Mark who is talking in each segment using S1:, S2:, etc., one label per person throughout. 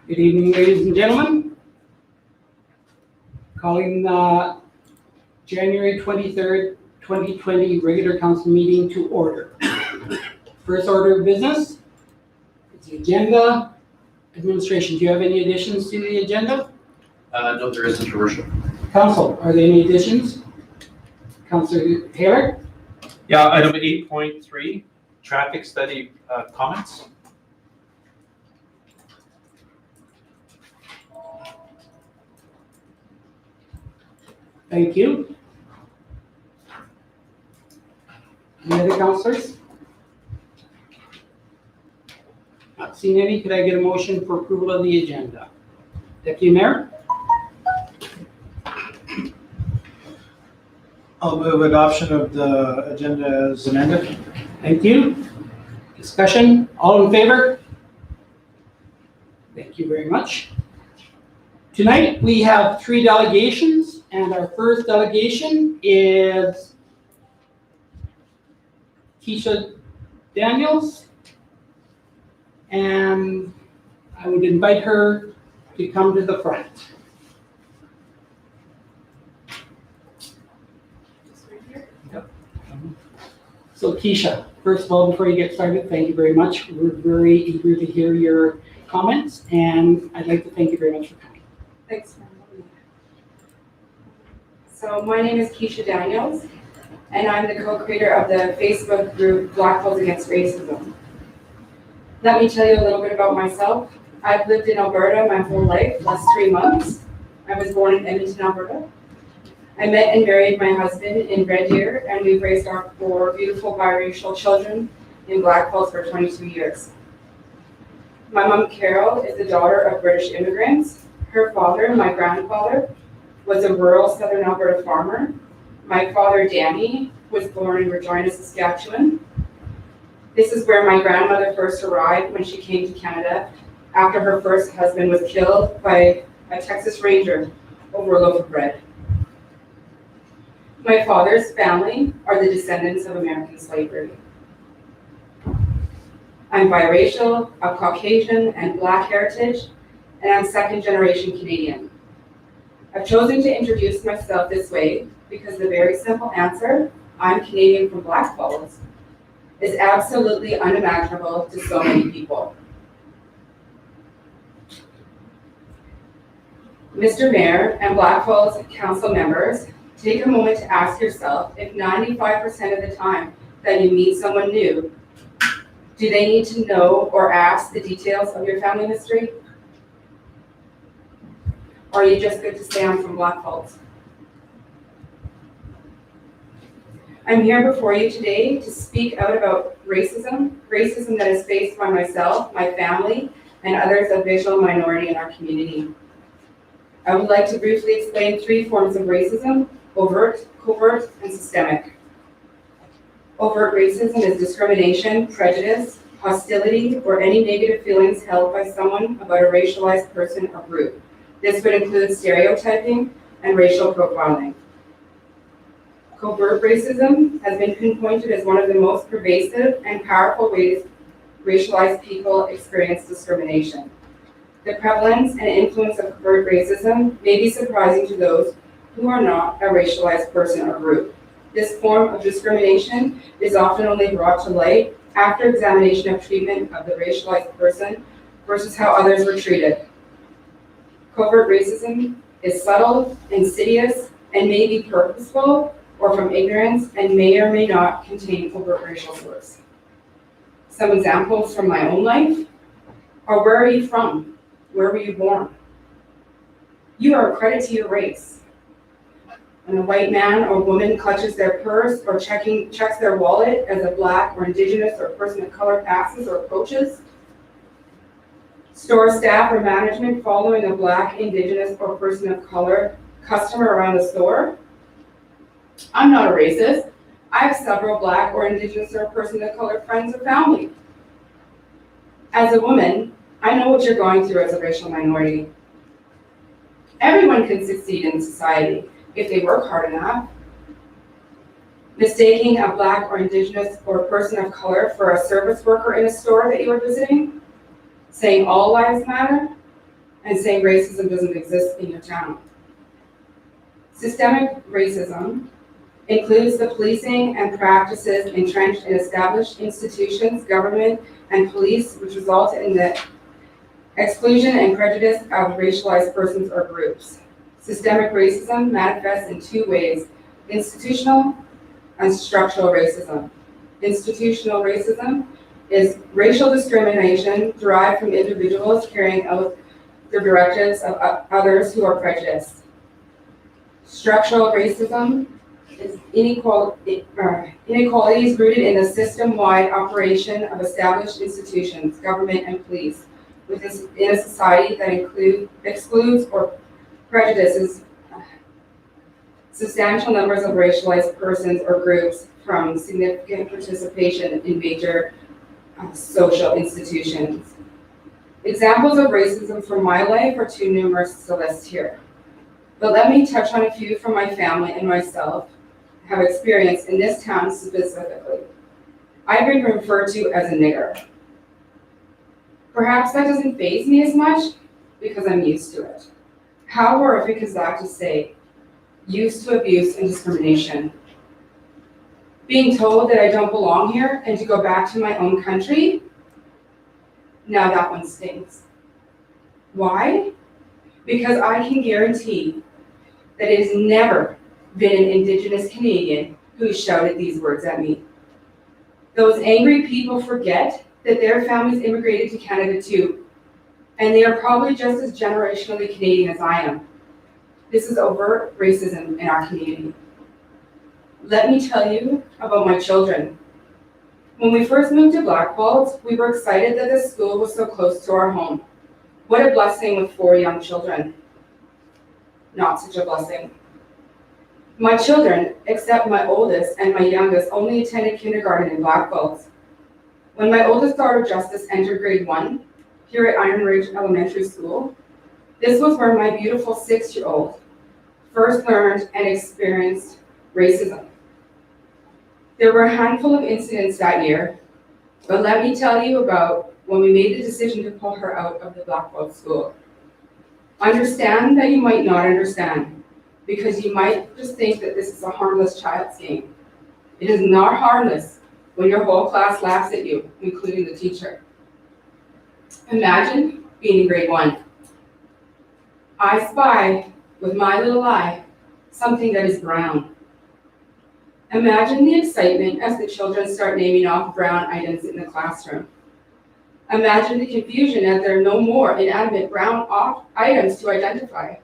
S1: Good evening, ladies and gentlemen. Calling January 23rd, 2020 regular council meeting to order. First order of business is the agenda. Administration, do you have any additions to the agenda?
S2: No, there isn't, Your Worship.
S1: Council, are there any additions? Councilor Taylor?
S3: Yeah, item 8.3, traffic study comments.
S1: Thank you. Any other councilors? Not seeing any. Could I get a motion for approval of the agenda? Deputy Mayor?
S4: I'll move adoption of the agenda as amended.
S1: Thank you. Discussion, all in favor? Thank you very much. Tonight, we have 3 delegations, and our first delegation is Keisha Daniels. And I would invite her to come to the front. So Keisha, first of all, before you get started, thank you very much. We're very eager to hear your comments, and I'd like to thank you very much for coming.
S5: Thanks for having me. So my name is Keisha Daniels, and I'm the co-creator of the Facebook group Blackfalds Against Racism. Let me tell you a little bit about myself. I've lived in Alberta my whole life, last 3 months. I was born in Edmonton, Alberta. I met and married my husband in Red Deer, and we've raised our 4 beautiful biracial children in Blackfalds for 22 years. My mom, Carol, is the daughter of British immigrants. Her father, my grandfather, was a rural southern Alberta farmer. My father, Danny, was born in Regina, Saskatchewan. This is where my grandmother first arrived when she came to Canada after her first husband was killed by a Texas Ranger over a loaf of bread. My father's family are the descendants of American slavery. I'm biracial, of Caucasian and Black heritage, and I'm second-generation Canadian. I've chosen to introduce myself this way because the very simple answer, I'm Canadian from Blackfalds, is absolutely unimaginable to so many people. Mr. Mayor and Blackfalds Council members, take a moment to ask yourself if 95% of the time that you meet someone new, do they need to know or ask the details of your family history? Or are you just good to say I'm from Blackfalds? I'm here before you today to speak out about racism that is faced by myself, my family, and others of visual minority in our community. I would like to briefly explain 3 forms of racism: overt, covert, and systemic. Overt racism is discrimination, prejudice, hostility, or any negative feelings held by someone about a racialized person or group. This would include stereotyping and racial profiling. Covert racism has been pinpointed as one of the most pervasive and powerful ways racialized people experience discrimination. The prevalence and influence of covert racism may be surprising to those who are not a racialized person or group. This form of discrimination is often only brought to light after examination of treatment of the racialized person versus how others were treated. Covert racism is subtle, insidious, and may be purposeful or from ignorance, and may or may not contain overt racial slurs. Some examples from my own life are: where are you from? Where were you born? You are a credit to your race. When a white man or woman clutches their purse or checks their wallet as a Black or Indigenous or person of color passes or approaches. Store staff or management following a Black, Indigenous, or person of color customer around the store. I'm not a racist. I have several Black or Indigenous or person of color friends or family. As a woman, I know what you're going through as a racial minority. Everyone can succeed in society if they work hard enough. Mistaking a Black or Indigenous or person of color for a service worker in a store that you are visiting, saying all lives matter, and saying racism doesn't exist in your town. Systemic racism includes the policing and practices entrenched in established institutions, government, and police, which result in the exclusion and prejudice of racialized persons or groups. Systemic racism manifests in two ways: institutional and structural racism. Institutional racism is racial discrimination derived from individuals carrying out the directives of others who are prejudiced. Structural racism is inequalities rooted in the system-wide operation of established institutions, government, and police, in a society that excludes or prejudices substantial numbers of racialized persons or groups from significant participation in major social institutions. Examples of racism from my life are too numerous to list here. But let me touch on a few from my family and myself have experienced in this town specifically. I've been referred to as a nigger. Perhaps that doesn't faze me as much because I'm used to it. How horrific is that to say? Used to abuse and discrimination. Being told that I don't belong here and to go back to my own country, now that one stings. Why? Because I can guarantee that it has never been an Indigenous Canadian who shouted these words at me. Those angry people forget that their families immigrated to Canada too, and they are probably just as generationally Canadian as I am. This is overt racism in our community. Let me tell you about my children. When we first moved to Blackfalds, we were excited that the school was so close to our home. What a blessing with 4 young children. Not such a blessing. My children, except my oldest and my youngest, only attended kindergarten in Blackfalds. When my oldest daughter Justice entered grade 1 here at Iron Ridge Elementary School, this was where my beautiful 6-year-old first learned and experienced racism. There were a handful of incidents that year, but let me tell you about when we made the decision to pull her out of the Blackfalds school. Understand that you might not understand, because you might just think that this is a harmless child's game. It is not harmless when your whole class laughs at you, including the teacher. Imagine being in grade 1. I spy, with my little eye, something that is brown. Imagine the excitement as the children start naming off brown items in the classroom. Imagine the confusion as there are no more inanimate brown items to identify.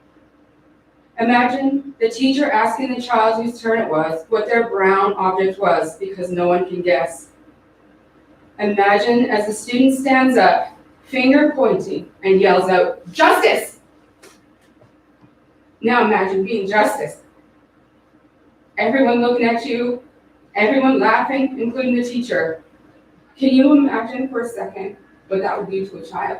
S5: Imagine the teacher asking the child whose turn it was what their brown object was, because no one can guess. Imagine as the student stands up, finger pointing, and yells out, "Justice!" Now imagine being Justice. Everyone looking at you, everyone laughing, including the teacher. Can you imagine for a second what that would do to a child?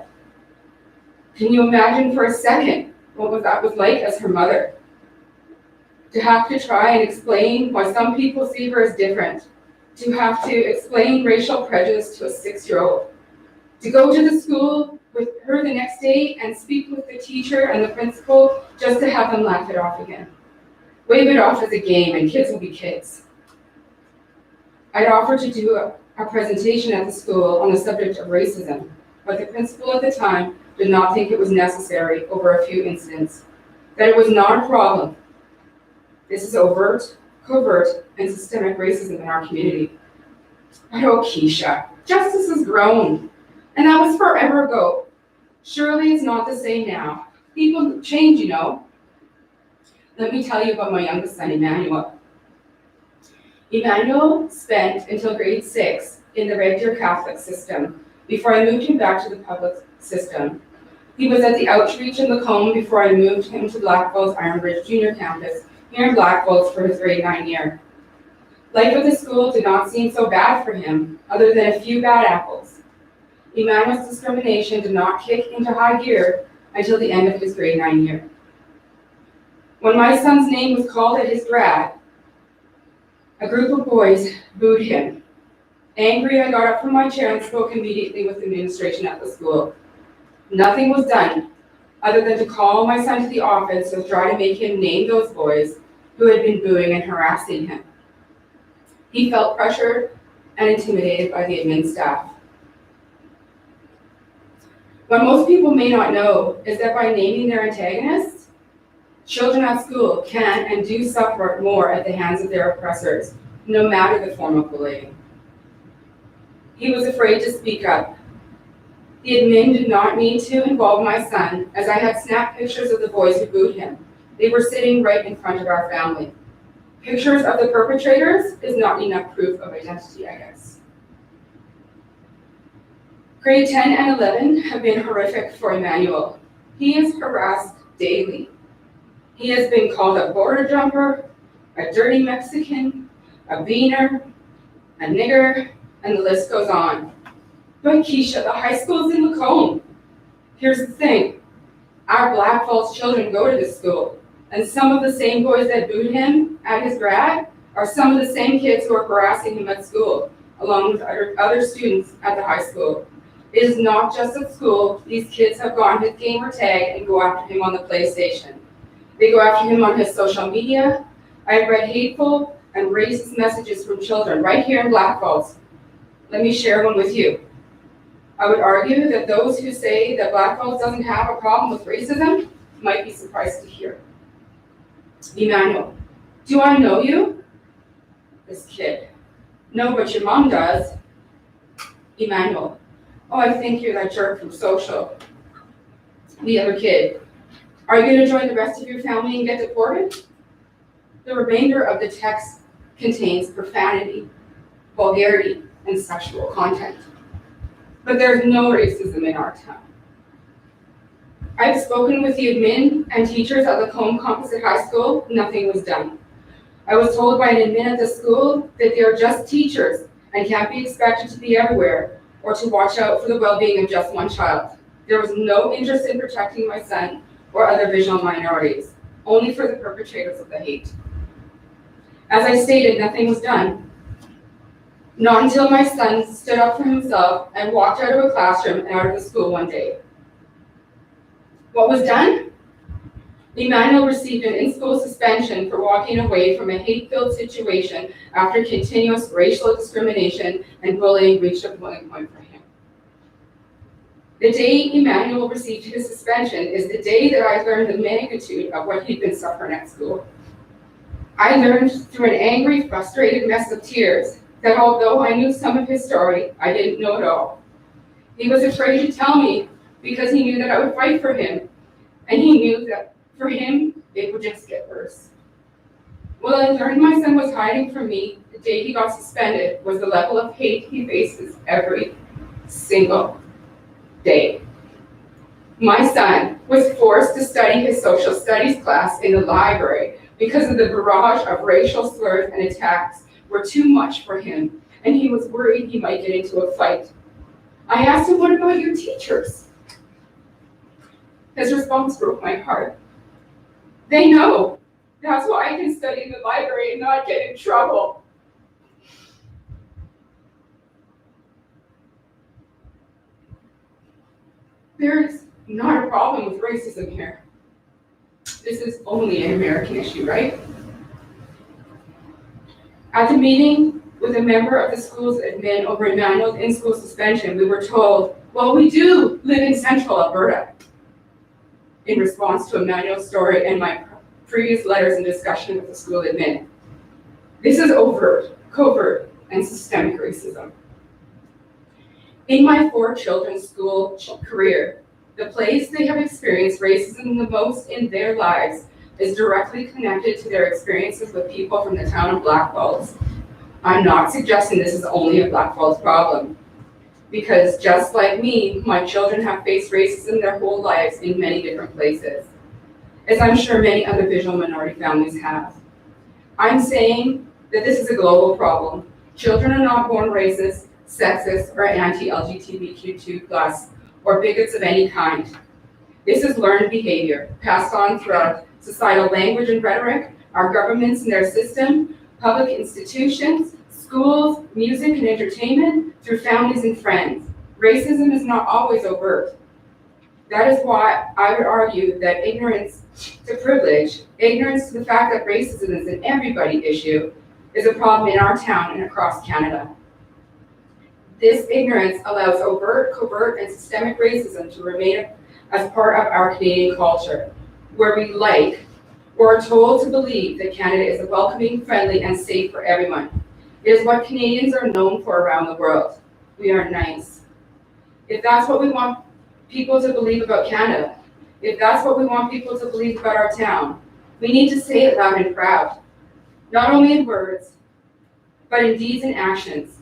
S5: Can you imagine for a second what that was like as her mother? To have to try and explain why some people see her as different. To have to explain racial prejudice to a 6-year-old. To go to the school with her the next day and speak with the teacher and the principal just to have them laugh it off again. Wave it off as a game, and kids will be kids. I'd offered to do a presentation at the school on the subject of racism, but the principal at the time did not think it was necessary over a few incidents, that it was not a problem. This is overt, covert, and systemic racism in our community. But oh, Keisha, justice has grown, and that was forever ago. Surely it's not the same now. People change, you know. Let me tell you about my youngest son, Emmanuel. Emmanuel spent until grade 6 in the regular Catholic system before I moved him back to the public system. He was at the outreach in Lacombe before I moved him to Blackfalds Iron Ridge Junior Campus here in Blackfalds for his grade 9 year. Life at the school did not seem so bad for him, other than a few bad apples. Emmanuel's discrimination did not kick into high gear until the end of his grade 9 year. When my son's name was called at his grad, a group of boys booed him. Angry, I got up from my chair and spoke immediately with the administration at the school. Nothing was done, other than to call my son to the office and try to make him name those boys who had been booing and harassing him. He felt pressured and intimidated by the admin staff. What most people may not know is that by naming their antagonists, children at school can and do suffer more at the hands of their oppressors, no matter the form of bullying. He was afraid to speak up. The admin did not need to involve my son, as I had snapped pictures of the boys who booed him. They were sitting right in front of our family. Pictures of the perpetrators is not enough proof of identity, I guess. Grade 10 and 11 have been horrific for Emmanuel. He is harassed daily. He has been called a border jumper, a dirty Mexican, a beaner, a nigger, and the list goes on. But Keisha, the high school's in Lacombe. Here's the thing, our Blackfalds children go to this school, and some of the same boys that booed him at his grad are some of the same kids who are harassing him at school, along with other students at the high school. It is not just at school. These kids have gone his gamer tag and go after him on the PlayStation. They go after him on his social media. I have read hateful and racist messages from children right here in Blackfalds. Let me share one with you. I would argue that those who say that Blackfalds doesn't have a problem with racism might be surprised to hear. Emmanuel, do I know you? This kid. No, but your mom does. Emmanuel, oh, I think you're that jerk from social. The other kid, are you going to join the rest of your family and get deported? The remainder of the text contains profanity, vulgarity, and sexual content. But there's no racism in our town. I've spoken with the admin and teachers at Lacombe Composite High School. Nothing was done. I was told by an admin at the school that they are just teachers and can't be expected to be everywhere or to watch out for the well-being of just one child. There was no interest in protecting my son or other visual minorities, only for the perpetrators of the hate. As I stated, nothing was done. Not until my son stood up for himself and walked out of a classroom and out of the school one day. What was done? Emmanuel received an in-school suspension for walking away from a hate-filled situation after continuous racial discrimination and bullying reached a boiling point for him. The day Emmanuel received his suspension is the day that I learned the magnitude of what he'd been suffering at school. I learned through an angry, frustrated mess of tears that although I knew some of his story, I didn't know it all. He was afraid to tell me because he knew that I would fight for him, and he knew that for him, it would just get worse. What I learned my son was hiding from me the day he got suspended was the level of hate he faces every single day. My son was forced to study his social studies class in the library because of the barrage of racial slurs and attacks were too much for him, and he was worried he might get into a fight. I asked him, what about your teachers? His response broke my heart. They know. That's why I can study in the library and not get in trouble. There is not a problem with racism here. This is only an American issue, right? At the meeting with a member of the school's admin over Emmanuel's in-school suspension, we were told, well, we do live in central Alberta. In response to Emmanuel's story and my previous letters and discussion with the school admin. This is overt, covert, and systemic racism. In my 4 children's school career, the place they have experienced racism the most in their lives is directly connected to their experiences with people from the town of Blackfalds. I'm not suggesting this is only a Blackfalds problem, because just like me, my children have faced racism their whole lives in many different places, as I'm sure many other visual minority families have. I'm saying that this is a global problem. Children are not born racist, sexist, or anti-LGBTQ2+, or bigots of any kind. This is learned behavior, passed on throughout societal language and rhetoric, our governments and their system, public institutions, schools, music and entertainment, through families and friends. Racism is not always overt. That is why I would argue that ignorance to privilege, ignorance to the fact that racism is an everybody issue, is a problem in our town and across Canada. This ignorance allows overt, covert, and systemic racism to remain as part of our Canadian culture, where we like or are told to believe that Canada is a welcoming, friendly, and safe for everyone. It is what Canadians are known for around the world. We are nice. If that's what we want people to believe about Canada, if that's what we want people to believe about our town, we need to say it loud and proud. Not only in words, but in deeds and actions.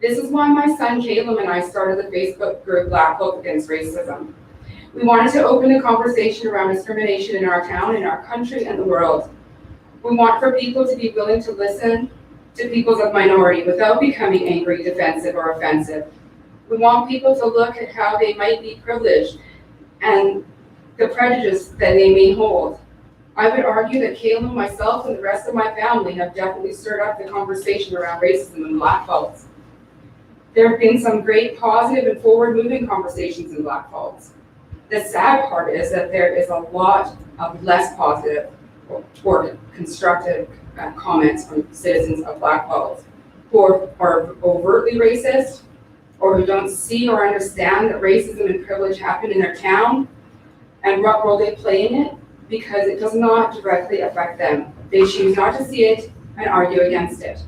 S5: This is why my son Caleb and I started the Facebook group Blackfalds Against Racism. We wanted to open a conversation around discrimination in our town, in our country, and the world. We want for people to be willing to listen to peoples of minority without becoming angry, defensive, or offensive. We want people to look at how they might be privileged and the prejudice that they may hold. I would argue that Caleb, myself, and the rest of my family have definitely stirred up the conversation around racism in Blackfalds. There have been some great positive and forward-moving conversations in Blackfalds. The sad part is that there is a lot of less positive or constructive comments from citizens of Blackfalds who are overtly racist, or who don't see or understand that racism and privilege happen in their town and what role they play in it, because it does not directly affect them. They choose not to see it and argue against it.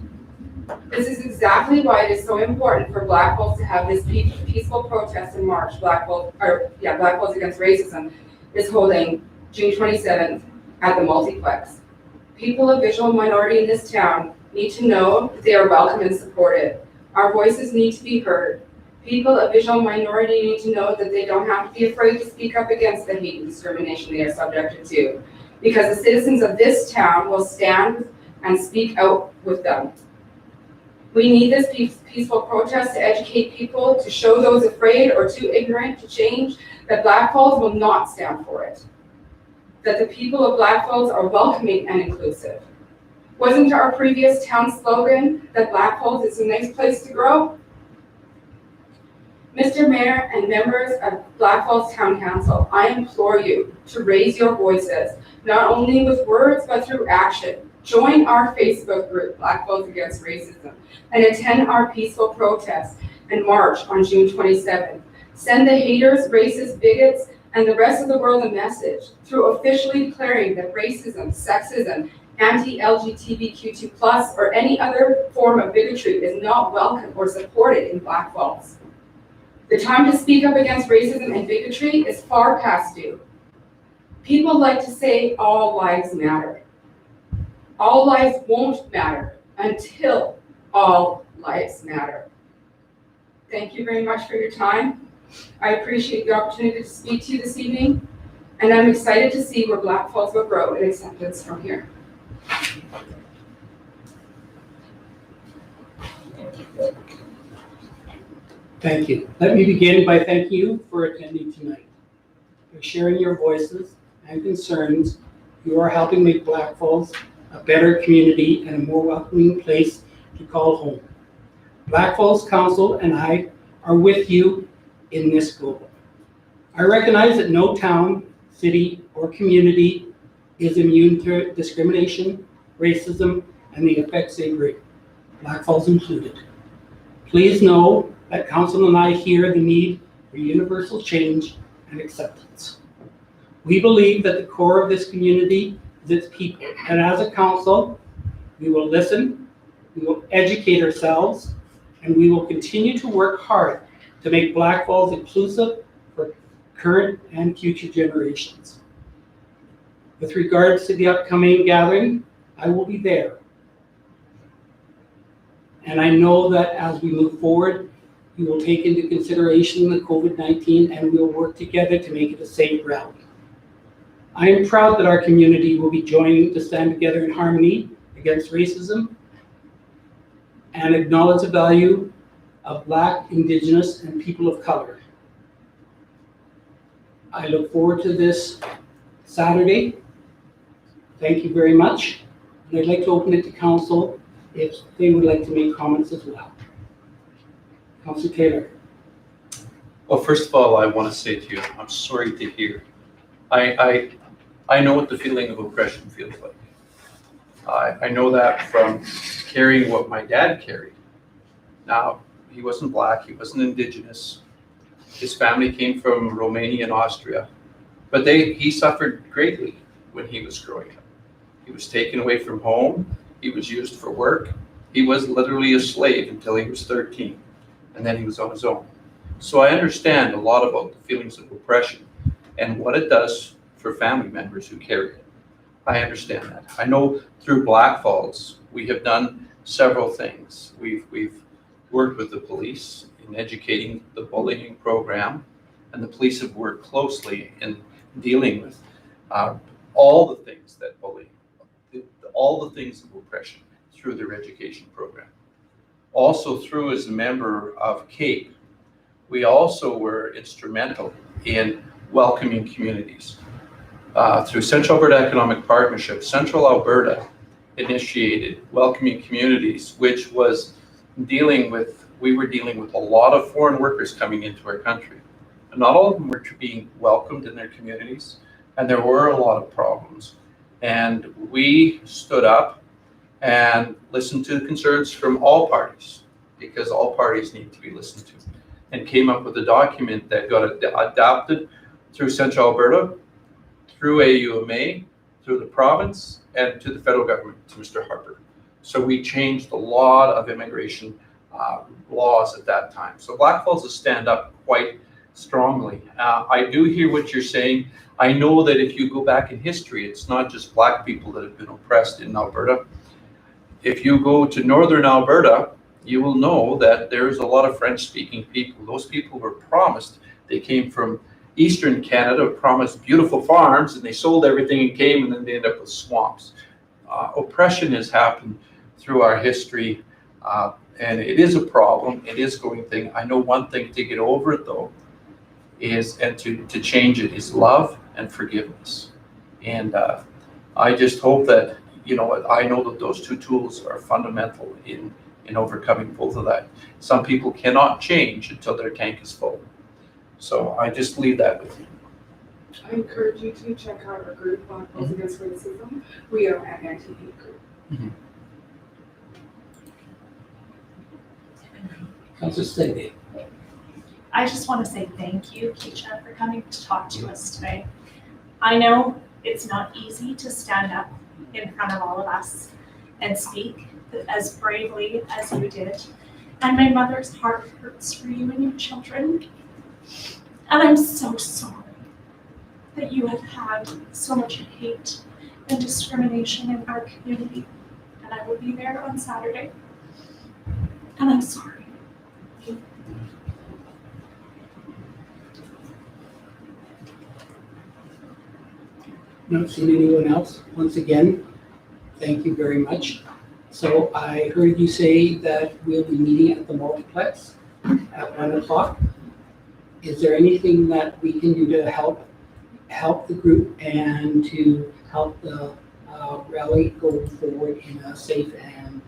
S5: This is exactly why it is so important for Blackfalds to have this peaceful protest in March. Blackfalds Against Racism is holding June 27th at the multiplex. People of visual minority in this town need to know that they are welcome and supported. Our voices need to be heard. People of visual minority need to know that they don't have to be afraid to speak up against the hate and discrimination they are subjected to, because the citizens of this town will stand and speak out with them. We need this peaceful protest to educate people, to show those afraid or too ignorant to change that Blackfalds will not stand for it, that the people of Blackfalds are welcoming and inclusive. Wasn't our previous town slogan that Blackfalds is a nice place to grow? Mr. Mayor and members of Blackfalds Town Council, I implore you to raise your voices, not only with words, but through action. Join our Facebook group, Blackfalds Against Racism, and attend our peaceful protest and march on June 27th. Send the haters, racists, bigots, and the rest of the world a message through officially declaring that racism, sexism, anti-LGBTQ2+, or any other form of bigotry is not welcome or supported in Blackfalds. The time to speak up against racism and bigotry is far past due. People like to say all lives matter. All lives won't matter until all lives matter. Thank you very much for your time. I appreciate the opportunity to speak to you this evening, and I'm excited to see where Blackfalds will grow in acceptance from here.
S1: Thank you. Let me begin by thanking you for attending tonight. By sharing your voices and concerns, you are helping make Blackfalds a better community and a more welcoming place to call home. Blackfalds Council and I are with you in this goal. I recognize that no town, city, or community is immune to discrimination, racism, and the effects they bring, Blackfalds included. Please know that Council and I hear the need for universal change and acceptance. We believe that the core of this community is its people, and as a council, we will listen, we will educate ourselves, and we will continue to work hard to make Blackfalds inclusive for current and future generations. With regards to the upcoming gathering, I will be there. And I know that as we move forward, we will take into consideration the COVID-19 and we'll work together to make it a safe rally. I am proud that our community will be joining to stand together in harmony against racism and acknowledge the value of Black, Indigenous, and people of color. I look forward to this Saturday. Thank you very much. And I'd like to open it to Council if they would like to make comments as well. Councillor Taylor.
S3: Well, first of all, I want to say to you, I'm sorry to hear. I know what the feeling of oppression feels like. I know that from carrying what my dad carried. Now, he wasn't Black, he wasn't Indigenous. His family came from Romania and Austria, but he suffered greatly when he was growing up. He was taken away from home, he was used for work. He was literally a slave until he was 13, and then he was on his own. So I understand a lot about the feelings of oppression and what it does for family members who carry it. I understand that. I know through Blackfalds, we have done several things. We've worked with the police in educating the bullying program, and the police have worked closely in dealing with all the things that bullying, all the things of oppression through their education program. Also through, as a member of CAPE, we also were instrumental in welcoming communities. Through Central Alberta Economic Partnership, Central Alberta initiated welcoming communities, which was we were dealing with a lot of foreign workers coming into our country. And not all of them were being welcomed in their communities, and there were a lot of problems. And we stood up and listened to the concerns from all parties, because all parties need to be listened to, and came up with a document that got adopted through Central Alberta, through AUMA, through the province, and to the federal government, to Mr. Harper. So we changed a lot of immigration laws at that time. So Blackfalds has stand up quite strongly. I do hear what you're saying. I know that if you go back in history, it's not just Black people that have been oppressed in Alberta. If you go to northern Alberta, you will know that there's a lot of French-speaking people. Those people were promised. They came from Eastern Canada, promised beautiful farms, and they sold everything and came, and then they ended up with swamps. Oppression has happened through our history, and it is a problem. It is a going thing. I know one thing to get over it, though, and to change it is love and forgiveness. And I just hope that, I know that those two tools are fundamental in overcoming both of that. Some people cannot change until their tank is full. So I just leave that with you.
S5: I encourage you to check out our group, Blackfalds Against Racism. We are an anti-hate group.
S1: Councilor Stegman.
S6: I just want to say thank you, Keisha, for coming to talk to us today. I know it's not easy to stand up in front of all of us and speak as bravely as you did. And my mother's heart hurts for you and your children. And I'm so sorry that you have had so much hate and discrimination in our community. And I will be there on Saturday. And I'm sorry.
S1: Not seen anyone else. Once again, thank you very much. So I heard you say that we'll be meeting at the multiplex at 1 o'clock. Is there anything that we can do to help the group and to help the rally go forward in a safe and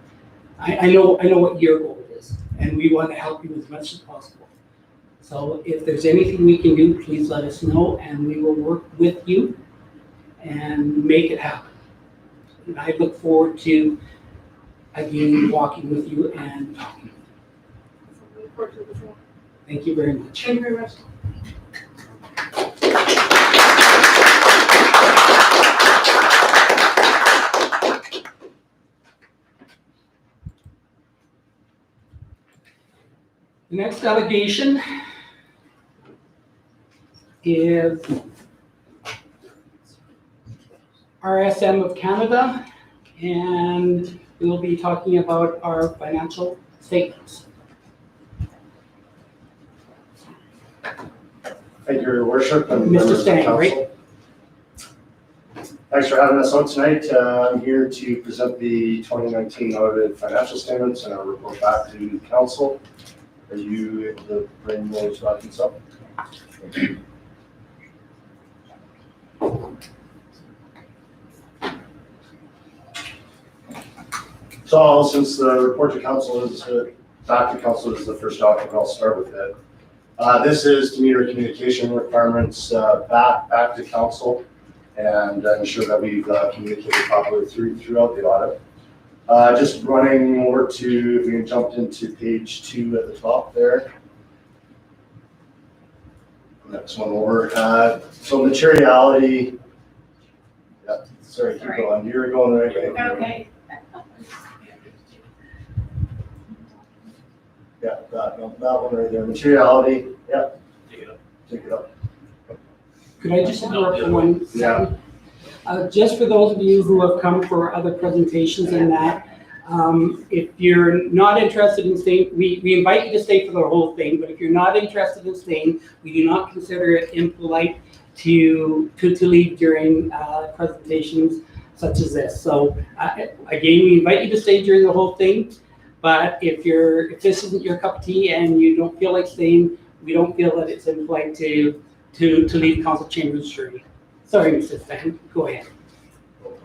S1: I know what your goal is, and we want to help you as much as possible. So if there's anything we can do, please let us know, and we will work with you and make it happen. And I look forward to, again, walking with you and talking with you. Thank you very much.
S5: Thank you very much.
S1: The next delegation is RSM of Canada, and we'll be talking about our financial statements.
S7: Thank you, Your Worship, and
S1: Mr.
S7: members of
S1: Stang,
S7: council.
S1: right?
S7: Thanks for having us out tonight. I'm here to present the 2019 audited financial statements and I'll report back to council. Are you able to bring those documents up? So since the report to council is, back to council is the first document, I'll start with it. This is to meet our communication requirements back to council and ensure that we've communicated properly throughout the audit. Just running over to, if we can jump into page 2 at the top there. Next one over. So materiality. Yeah, sorry, keep going. You're going the right way.
S6: Okay.
S7: Yeah, that one right there. Materiality. Yeah. Take it up.
S1: Could I just interrupt for 1 second?
S7: Yeah.
S1: Just for those of you who have come for other presentations and that, if you're not interested in staying, we invite you to stay for the whole thing, but if you're not interested in staying, we do not consider it impolite to leave during presentations such as this. So again, we invite you to stay during the whole thing, but if this isn't your cup of tea and you don't feel like staying, we don't feel that it's impolite to leave council chambers early. Sorry, Mr. Stan, go ahead.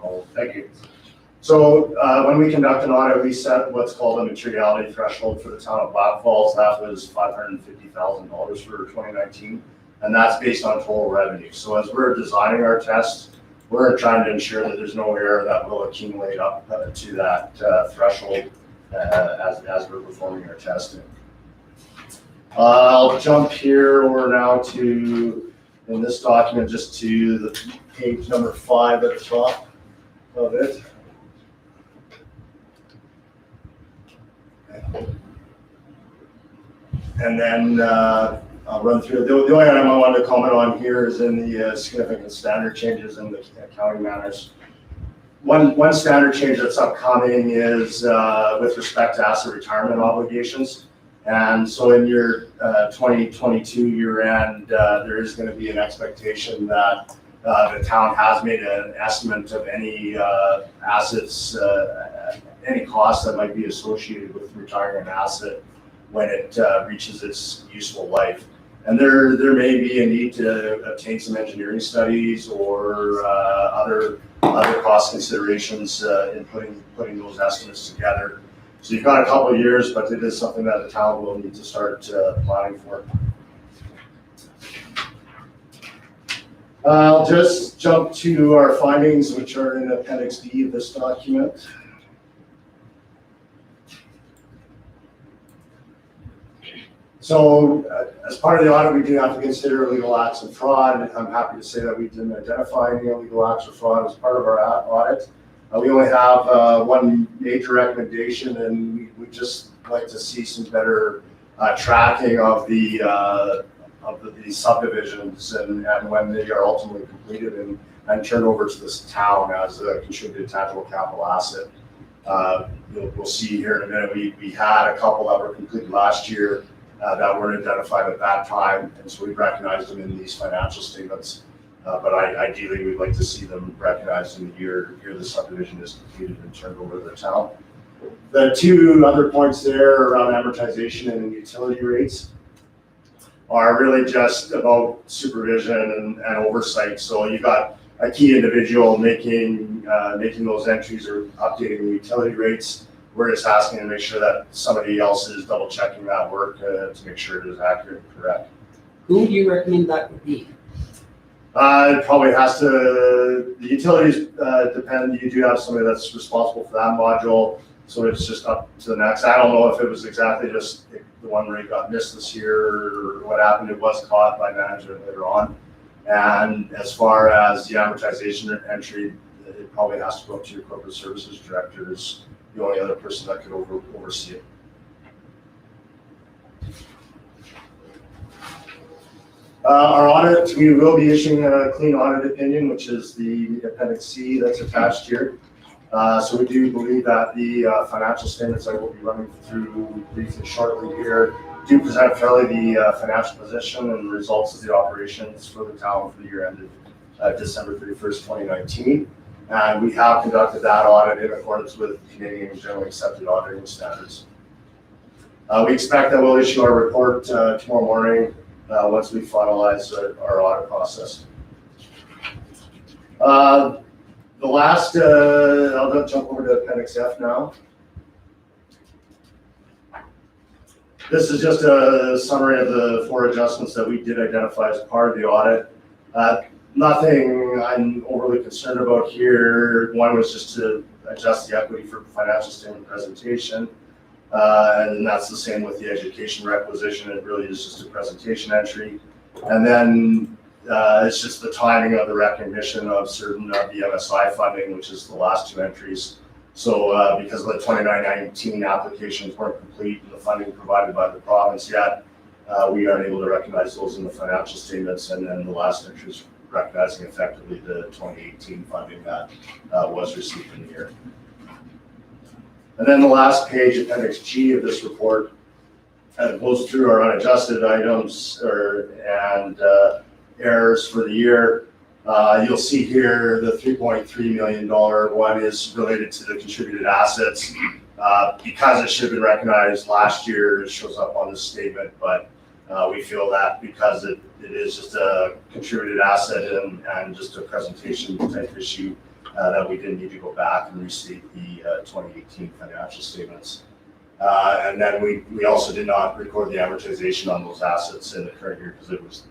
S7: Oh, thank you. So when we conduct an audit, we set what's called a materiality threshold for the town of Blackfalds. That was $550,000 for 2019, and that's based on total revenue. So as we're designing our test, we're trying to ensure that there's no error that will accumulate up to that threshold as we're performing our testing. I'll jump here over now to, in this document, just to the page number 5 at the top of it. And then I'll run through. The only item I wanted to comment on here is in the significant standard changes in the accounting matters. One standard change that's upcoming is with respect to asset retirement obligations. And so in your 2022 year end, there is going to be an expectation that the town has made an estimate of any assets, any costs that might be associated with retiring an asset when it reaches its useful life. And there may be a need to obtain some engineering studies or other cost considerations in putting those estimates together. So you've got a couple of years, but it is something that the town will need to start planning for. I'll just jump to our findings, which are in Appendix D of this document. So as part of the audit, we do have to consider illegal acts and fraud. I'm happy to say that we didn't identify any illegal acts or fraud as part of our audit. We only have one major recommendation, and we'd just like to see some better tracking of the subdivisions and when they are ultimately completed and turned over to this town as a contributed tangible capital asset. We'll see here in a minute, we had a couple that were completed last year that weren't identified at that time, and so we recognized them in these financial statements. But ideally, we'd like to see them recognized in the year the subdivision is completed and turned over to the town. The two other points there around amortization and utility rates are really just about supervision and oversight. So you've got a key individual making those entries or updating the utility rates. We're just asking to make sure that somebody else is double checking that work to make sure it is accurate and correct.
S1: Who do you recommend that would be?
S7: It probably has to, the utilities depend, you do have somebody that's responsible for that module, so it's just up to the next. I don't know if it was exactly just the one rate got missed this year or what happened. It was caught by management later on. And as far as the amortization entry, it probably has to go up to your corporate services director is the only other person that could oversee it. Our audit, we will be issuing a clean audit opinion, which is the Appendix C that's attached here. So we do believe that the financial statements I will be running through briefly shortly here do present fairly the financial position and results of the operations for the town for the year ended December 31st, 2019. And we have conducted that audit in accordance with Canadian generally accepted auditing standards. We expect that we'll issue our report tomorrow morning once we finalize our audit process. The last, I'll jump over to Appendix F now. This is just a summary of the 4 adjustments that we did identify as part of the audit. Nothing I'm overly concerned about here. One was just to adjust the equity for financial statement presentation. And that's the same with the education requisition. It really is just a presentation entry. And then it's just the timing of the recognition of certain of the MSI funding, which is the last 2 entries. So because the 2019 applications weren't complete and the funding provided by the province yet, we aren't able to recognize those in the financial statements. And then the last entry is recognizing effectively the 2018 funding that was received in the year. And then the last page, Appendix G of this report, goes through our unadjusted items and errors for the year. You'll see here the $3.3 million one is related to the contributed assets. Because it should have been recognized last year, it shows up on this statement, but we feel that because it is just a contributed asset and just a presentation type issue, that we didn't need to go back and restate the 2018 financial statements. And then we also did not record the amortization on those assets in the current year because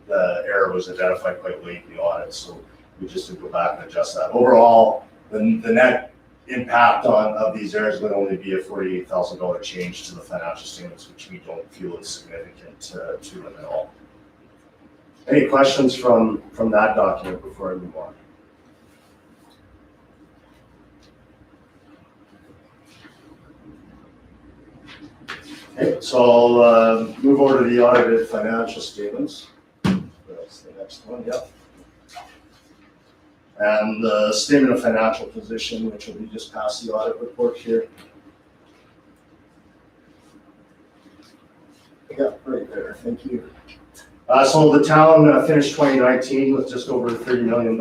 S7: the error was identified quite late in the audit, so we just did go back and adjust that. Overall, the net impact of these errors would only be a $48,000 change to the financial statements, which we don't feel is significant to them at all. Any questions from that document before I move on? Okay, so I'll move over to the audited financial statements. That's the next one, yep. And the statement of financial position, which will be just past the audit report here. Yeah, right there, thank you. So the town finished 2019 with just over $30 million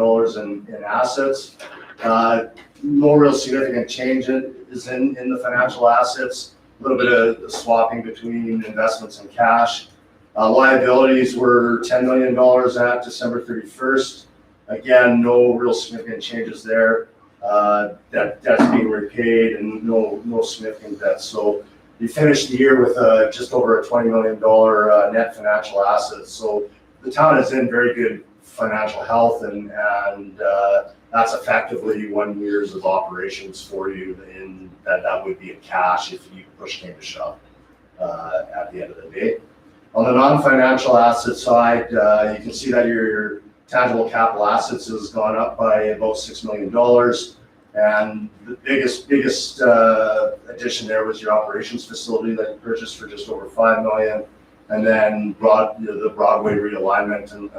S7: in assets. No real significant change is in the financial assets. A little bit of swapping between investments and cash. Liabilities were $10 million at December 31st. Again, no real significant changes there. Debt's being repaid and no significant debts. So we finished the year with just over a $20 million net financial assets. So the town is in very good financial health, and that's effectively 1 year of operations for you. In that would be in cash if you push came to shove at the end of the day. On the non-financial asset side, you can see that your tangible capital assets has gone up by about $6 million. And the biggest addition there was your operations facility that you purchased for just over $5 million. And then the Broadway realignment and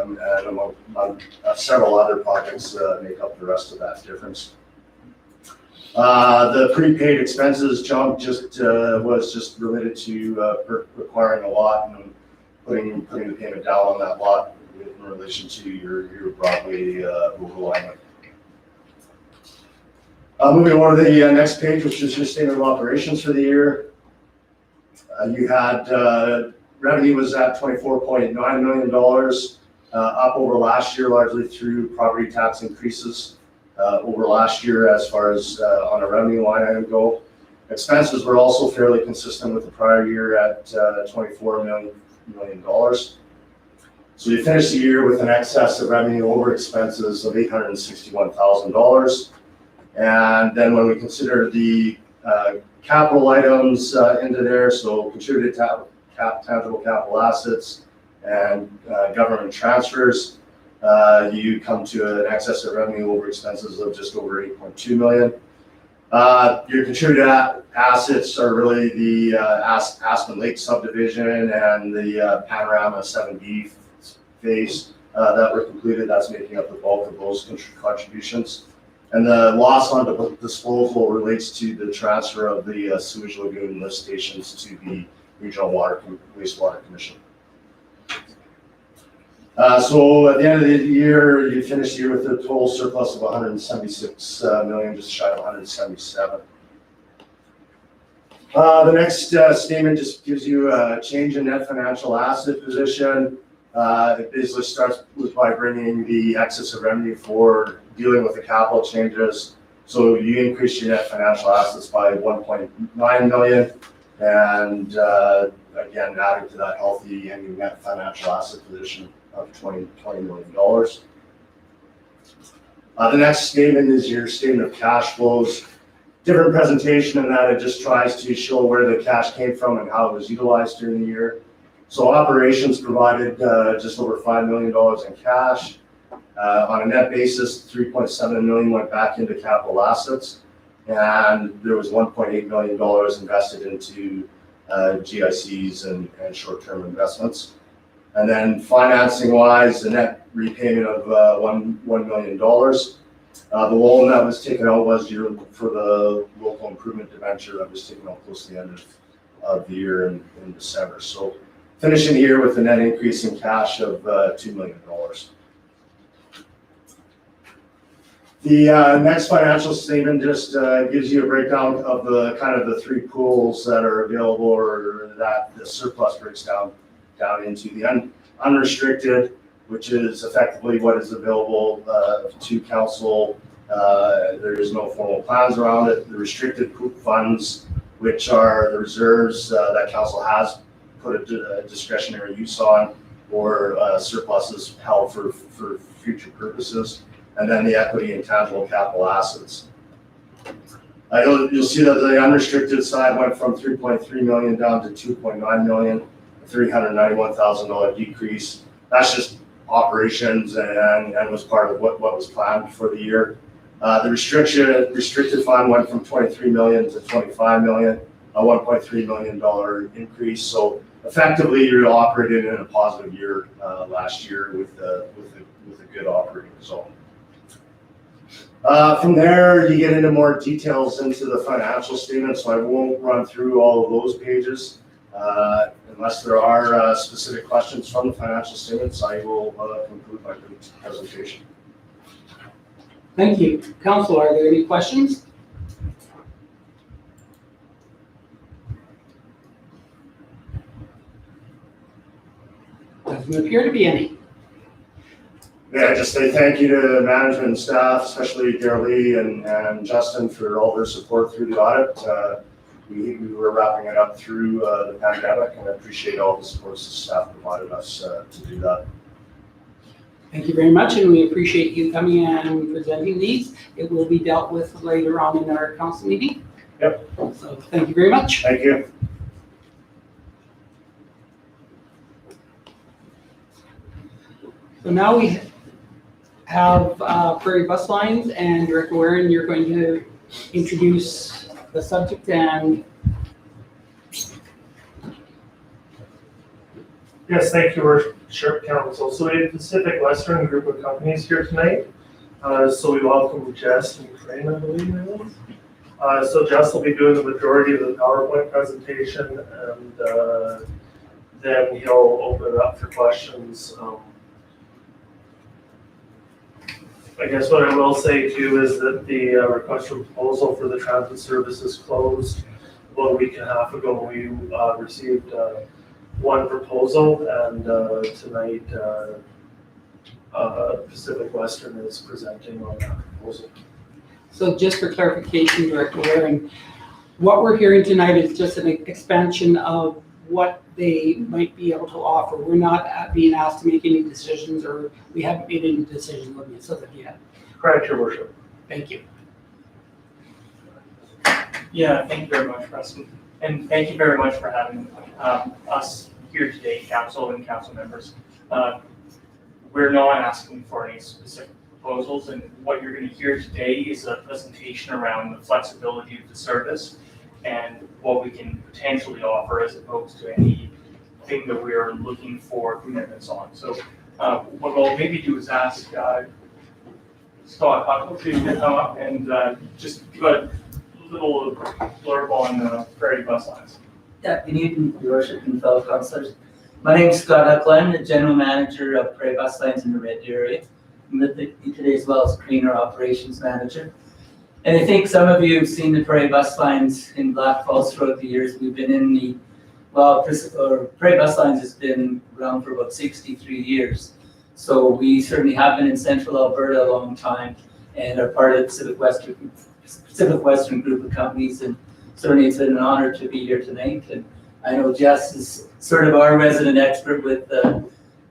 S7: several other projects make up the rest of that difference. The prepaid expenses jump was just related to acquiring a lot and putting the payment down on that lot in relation to your Broadway realignment. Moving on to the next page, which is your statement of operations for the year. You had revenue was at $24.9 million, up over last year, largely through property tax increases over last year as far as on a revenue line item go. Expenses were also fairly consistent with the prior year at $24 million. So you finished the year with an excess of revenue over expenses of $861,000. And then when we consider the capital items into there, so contributed tangible capital assets and government transfers, you come to an excess of revenue over expenses of just over $8.2 million. Your contributed assets are really the Aspen Lake subdivision and the Panorama 7B phase that were completed. That's making up the bulk of those contributions. And the loss on disposal relates to the transfer of the sewage lagoon lift stations to the Regional Wastewater Commission. So at the end of the year, you finished the year with a total surplus of $176 million, just shy of 177. The next statement just gives you a change in net financial asset position. It basically starts by bringing the excess of revenue for dealing with the capital changes. So you increase your net financial assets by $1.9 million. And again, adding to that healthy ending net financial asset position of $20 million. The next statement is your statement of cash flows. Different presentation in that it just tries to show where the cash came from and how it was utilized during the year. So operations provided just over $5 million in cash. On a net basis, $3.7 million went back into capital assets, and there was $1.8 million invested into GICs and short-term investments. And then financing-wise, the net repayment of $1 million. The loan that was taken out was for the local improvement debenture that was taken out close to the end of the year in December. So finishing the year with a net increase in cash of $2 million. The next financial statement just gives you a breakdown of the kind of the three pools that are available, or that the surplus breaks down into the unrestricted, which is effectively what is available to council. There is no formal plans around it. The restricted pool funds, which are the reserves that council has put a discretionary use on, or surpluses held for future purposes. And then the equity and tangible capital assets. You'll see that the unrestricted side went from 3.3 million down to 2.9 million, a $391,000 decrease. That's just operations and was part of what was planned for the year. The restricted fund went from 23 million to 25 million, a $1.3 million increase. So effectively, you're operating in a positive year last year with a good operating result. From there, you get into more details into the financial statements, so I won't run through all of those pages. Unless there are specific questions from the financial statements, I will conclude my presentation.
S1: Thank you. Council, are there any questions? Doesn't appear to be any.
S7: Yeah, just say thank you to management and staff, especially Darrell and Justin, for all their support through the audit. We were wrapping it up through the pandemic, and I appreciate all the support the staff provided us to do that.
S1: Thank you very much, and we appreciate you coming and presenting these. It will be dealt with later on in our council meeting.
S7: Yep.
S1: So thank you very much.
S7: Thank you.
S1: So now we have Prairie Bus Lines, and Director Warren, you're going to introduce the subject and
S8: Yes, thank you, Worship Council. So we have Pacific Western group of companies here tonight. So we welcome Jess and Crane, I believe it is. So Jess will be doing the majority of the PowerPoint presentation, and then he'll open it up for questions. I guess what I will say too is that the request for proposal for the transit services closed about a week and a half ago. We received one proposal, and tonight Pacific Western is presenting on that proposal.
S1: so just for clarification, Director Warren, what we're hearing tonight is just an expansion of what they might be able to offer. We're not being asked to make any decisions, or we haven't made any decisions on this as of yet.
S8: Correct, Your Worship.
S1: Thank you.
S9: Yeah, thank you very much, Rustin. And thank you very much for having us here today, council and council members. We're not asking for any specific proposals, and what you're going to hear today is a presentation around the flexibility of the service and what we can potentially offer as opposed to anything that we are looking for commitments on. So what I'll maybe do is ask Scott Huckle to come up and just give a little blurb on Prairie Bus Lines.
S10: Yeah, good evening, Your Worship and fellow councillors. My name is Scott Huckle. I'm the General Manager of Prairie Bus Lines in the Red Deer area. I'm with you today as well as Crane, Operations Manager. And I think some of you have seen the Prairie Bus Lines in Blackfalds throughout the years. We've been in the, Prairie Bus Lines has been around for about 63 years. So we certainly have been in Central Alberta a long time and are part of the Pacific Western group of companies. And certainly it's been an honor to be here tonight. And I know Jess is sort of our resident expert with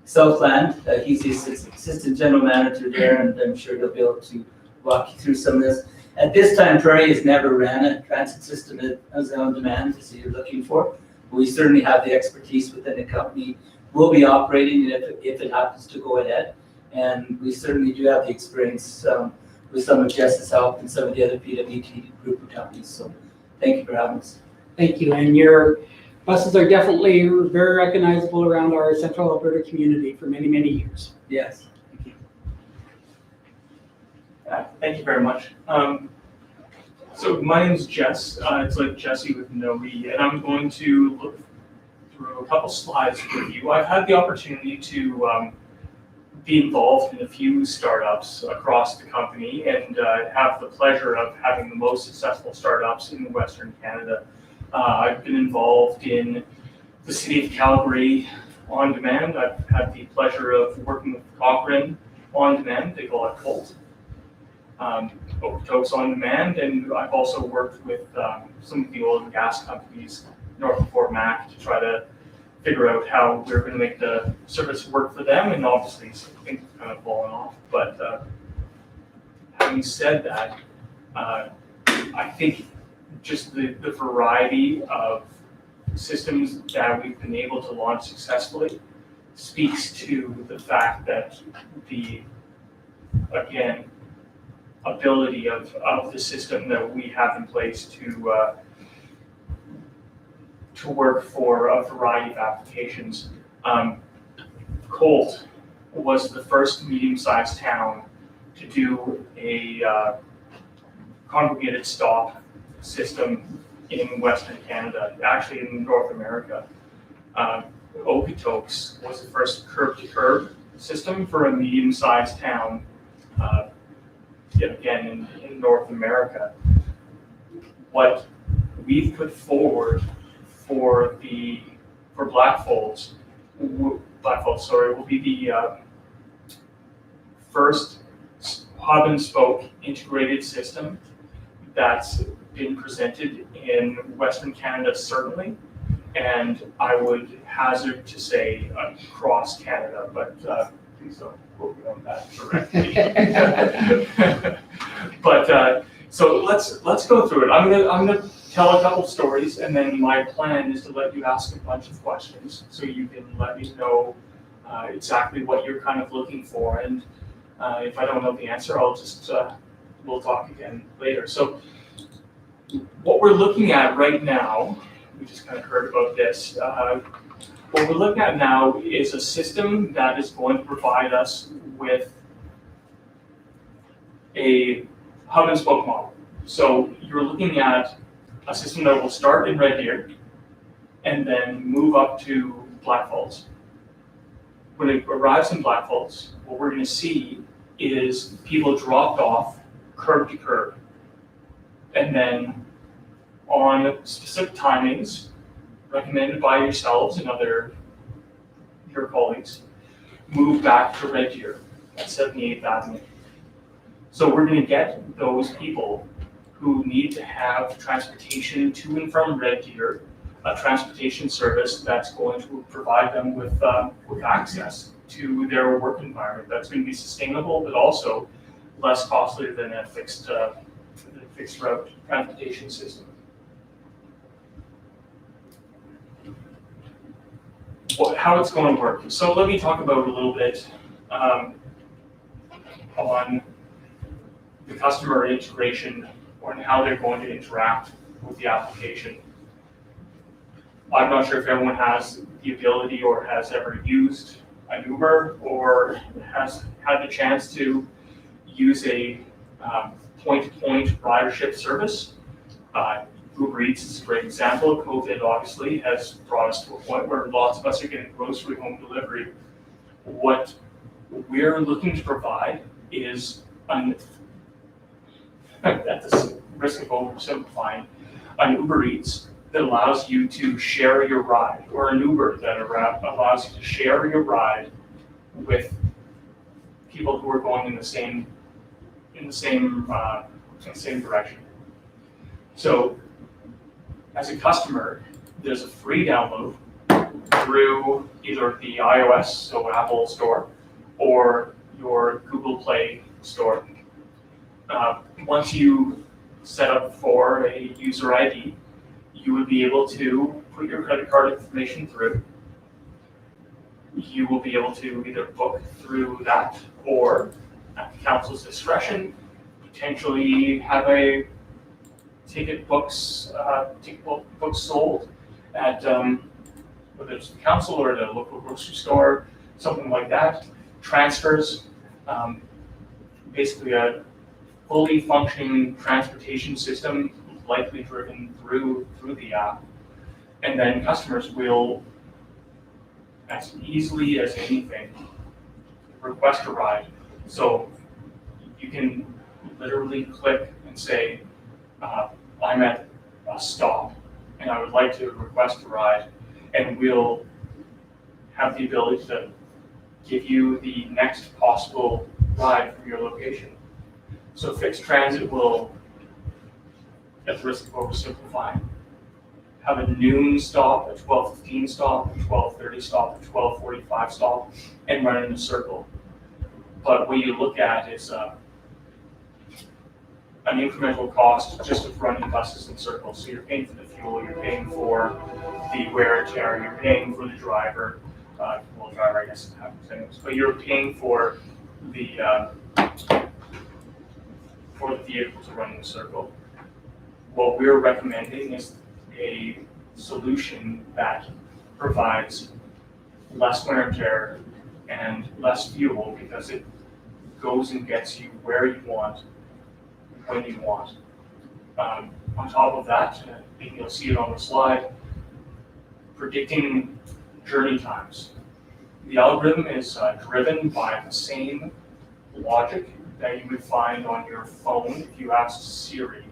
S10: Southland. He's the assistant general manager there, and I'm sure he'll be able to walk you through some of this. At this time, Prairie has never ran a transit system as on demand as you're looking for. We certainly have the expertise within the company. We'll be operating it if it happens to go ahead. And we certainly do have the experience with some of Jess's help and some of the other PWT group of companies. So thank you for having us.
S1: Thank you, and your buses are definitely very recognizable around our central Alberta community for many, many years.
S10: Yes.
S9: Thank you very much. So my name is Jess. It's like Jesse with no E, and I'm going to look through a couple slides with you. I've had the opportunity to be involved in a few startups across the company and have the pleasure of having the most successful startups in Western Canada. I've been involved in the City of Calgary On Demand. I've had the pleasure of working with Cochrane On Demand. They call it Colt. Okotoks On Demand, and I've also worked with some of the oil and gas companies north of Fort Mac to try to figure out how we're going to make the service work for them, and obviously some things have kind of fallen off. But having said that, I think just the variety of systems that we've been able to launch successfully speaks to the fact that the, again, ability of the system that we have in place to work for a variety of applications. Colt was the first medium-sized town to do a congregated stop system in Western Canada, actually in North America. Okotoks was the first curb-to-curb system for a medium-sized town, yet again in North America. What we've put forward for Blackfalds, will be the first hub and spoke integrated system that's been presented in Western Canada, certainly, and I would hazard to say across Canada, but please don't quote me on that directly. But so let's go through it. I'm gonna tell a couple stories, and then my plan is to let you ask a bunch of questions, so you can let me know exactly what you're kind of looking for. And if I don't know the answer, I'll just we'll talk again later. So what we're looking at right now, we just kind of heard about this. What we're looking at now is a system that is going to provide us with a hub and spoke model. So you're looking at a system that will start in Red Deer and then move up to Blackfalds. When it arrives in Blackfalds, what we're going to see is people dropped off curb to curb. And then on specific timings, recommended by yourselves and your colleagues, move back to Red Deer at 78th Avenue. So we're going to get those people who need to have transportation to and from Red Deer, a transportation service that's going to provide them with access to their work environment that's going to be sustainable, but also less costly than a fixed route transportation system. How it's going to work. So let me talk about a little bit on the customer integration and how they're going to interact with the application. I'm not sure if everyone has the ability or has ever used an Uber or has had the chance to use a point-to-point ridership service. Uber Eats is a great example. COVID obviously has brought us to a point where lots of us are getting grocery home delivery. What we're looking to provide is, at the risk of oversimplifying, an Uber Eats that allows you to share your ride, or an Uber that allows you to share your ride with people who are going in the same direction. So as a customer, there's a free download through either the iOS, so Apple Store, or your Google Play Store. Once you set up for a user ID, you would be able to put your credit card information through. You will be able to either book through that or, at the council's discretion, potentially have a ticket books sold at whether it's the council or the local grocery store, something like that. Transfers, basically a fully functioning transportation system, likely driven through the app, and then customers will, as easily as anything, request a ride. So you can literally click and say, I'm at a stop and I would like to request a ride, and we'll have the ability to give you the next possible ride from your location. So fixed transit will, at the risk of oversimplifying, have a noon stop, a 12:15 stop, a 12:30 stop, a 12:45 stop, and run in a circle. But what you look at is an incremental cost just of running buses in circles. So you're paying for the fuel, you're paying for the wear and tear, you're paying for the driver, well, driver I guess it happens anyways, but you're paying for the vehicle to run in a circle. What we're recommending is a solution that provides less wear and tear and less fuel because it goes and gets you where you want, when you want. On top of that, and you'll see it on the slide, predicting journey times. The algorithm is driven by the same logic that you would find on your phone if you asked Siri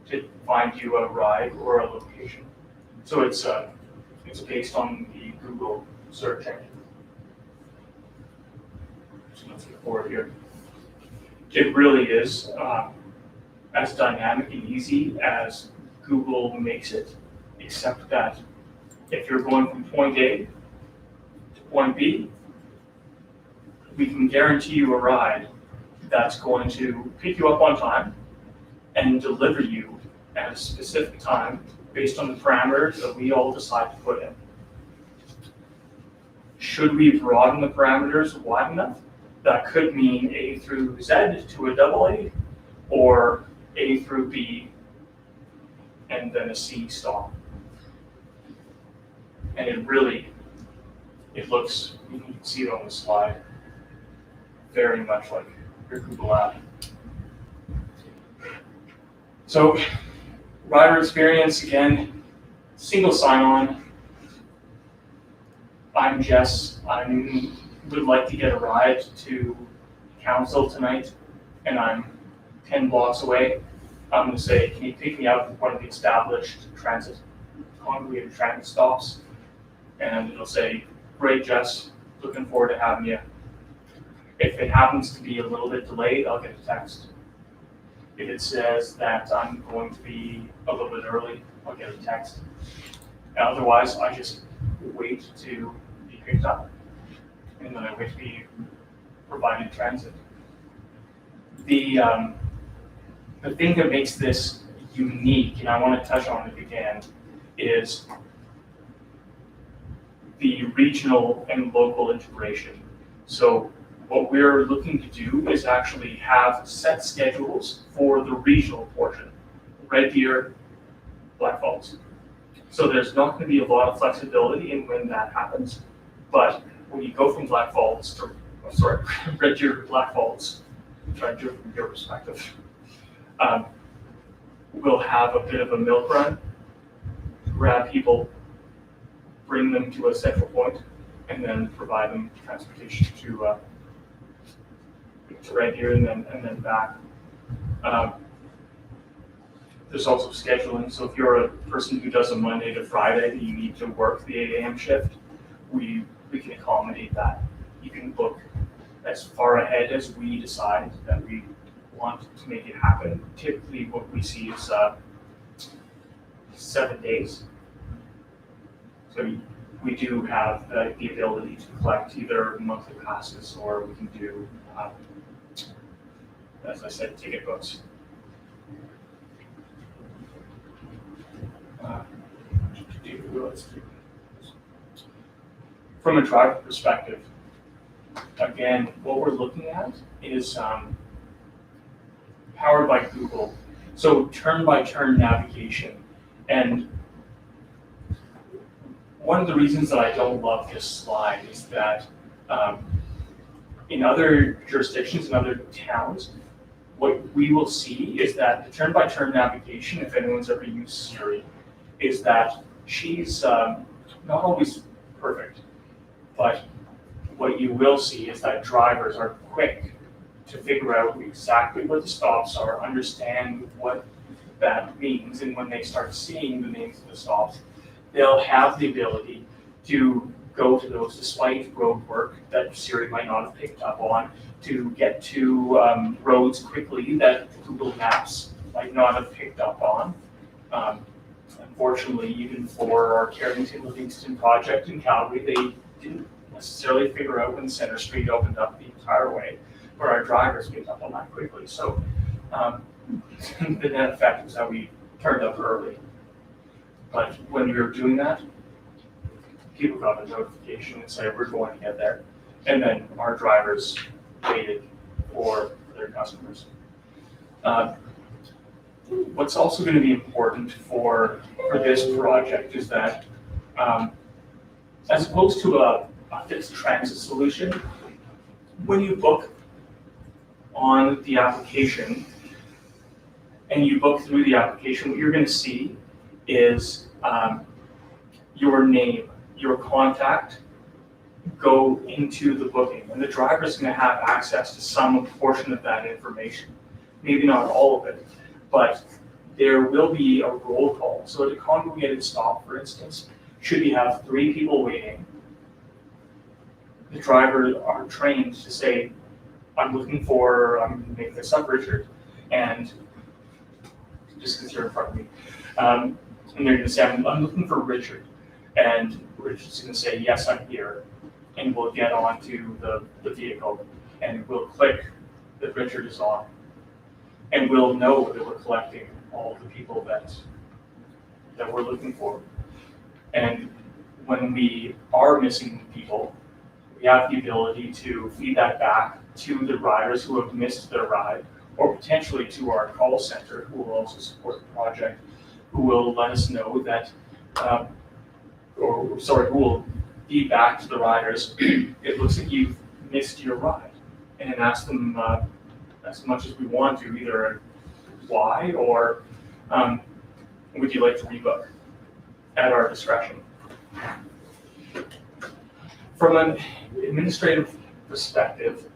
S9: to find you a ride or a location. So it's based on the Google search engine. So let's get forward here. It really is as dynamic and easy as Google makes it, except that if you're going from point A to point B, we can guarantee you a ride that's going to pick you up on time and deliver you at a specific time based on the parameters that we all decide to put in. Should we broaden the parameters wide enough? That could mean A through Z to a double A, or A through B and then a C stop. And it looks, you can see it on the slide, very much like your Google app. So, rider experience, again, single sign-on. I'm Jess. I would like to get a ride to council tonight, and I'm 10 blocks away. I'm going to say, can you pick me up at one of the established congregated transit stops? And it'll say, great, Jess, looking forward to having you. If it happens to be a little bit delayed, I'll get a text. If it says that I'm going to be a little bit early, I'll get a text. And otherwise, I just wait to be picked up. And then I wait to be provided transit. The thing that makes this unique, and I want to touch on it again, is the regional and local integration. So what we're looking to do is actually have set schedules for the regional portion, Red Deer, Blackfalds. So there's not going to be a lot of flexibility in when that happens, but when you go from Blackfalds to, Red Deer to Blackfalds, try to do it from your perspective, we'll have a bit of a milk run, grab people, bring them to a central point, and then provide them transportation to Red Deer and then back. There's also scheduling. So if you're a person who does a Monday to Friday, you need to work the 8 a.m. shift, we can accommodate that. You can book as far ahead as we decide that we want to make it happen. Typically what we see is 7 days. So we do have the ability to collect either monthly passes, or we can do, as I said, ticket books. From a driver perspective, again, what we're looking at is powered by Google. So turn-by-turn navigation. And one of the reasons that I don't love this slide is that in other jurisdictions, in other towns, what we will see is that the turn-by-turn navigation, if anyone's ever used Siri, is that she's not always perfect. But what you will see is that drivers are quick to figure out exactly where the stops are, understand what that means, and when they start seeing the names of the stops, they'll have the ability to go to those despite road work that Siri might not have picked up on, to get to roads quickly that Google Maps might not have picked up on. Unfortunately, even for our Carrington-Livingston project in Calgary, they didn't necessarily figure out when Center Street opened up the entire way, but our drivers picked up on that quickly. So the net effect was that we turned up early. But when we were doing that, people got a notification and said, we're going to get there. And then our drivers waited for their customers. What's also going to be important for this project is that as opposed to a fixed transit solution, when you book on the application and you book through the application, what you're going to see is your name, your contact go into the booking, and the driver is going to have access to some portion of that information. Maybe not all of it, but there will be a roll call. So at a congregated stop, for instance, should you have 3 people waiting, the drivers are trained to say, I'm going to make this up, Richard, and just because you're in front of me, and they're going to say, I'm looking for Richard, and Richard's going to say, yes, I'm here, and we'll get onto the vehicle, and we'll click that Richard is on, and we'll know that we're collecting all the people that we're looking for. And when we are missing people, we have the ability to feed that back to the riders who have missed their ride, or potentially to our call center, who will also support the project, who will let us know that, who will feed back to the riders, it looks like you've missed your ride, and ask them as much as we want to, either why or would you like to rebook at our discretion. From an administrative perspective,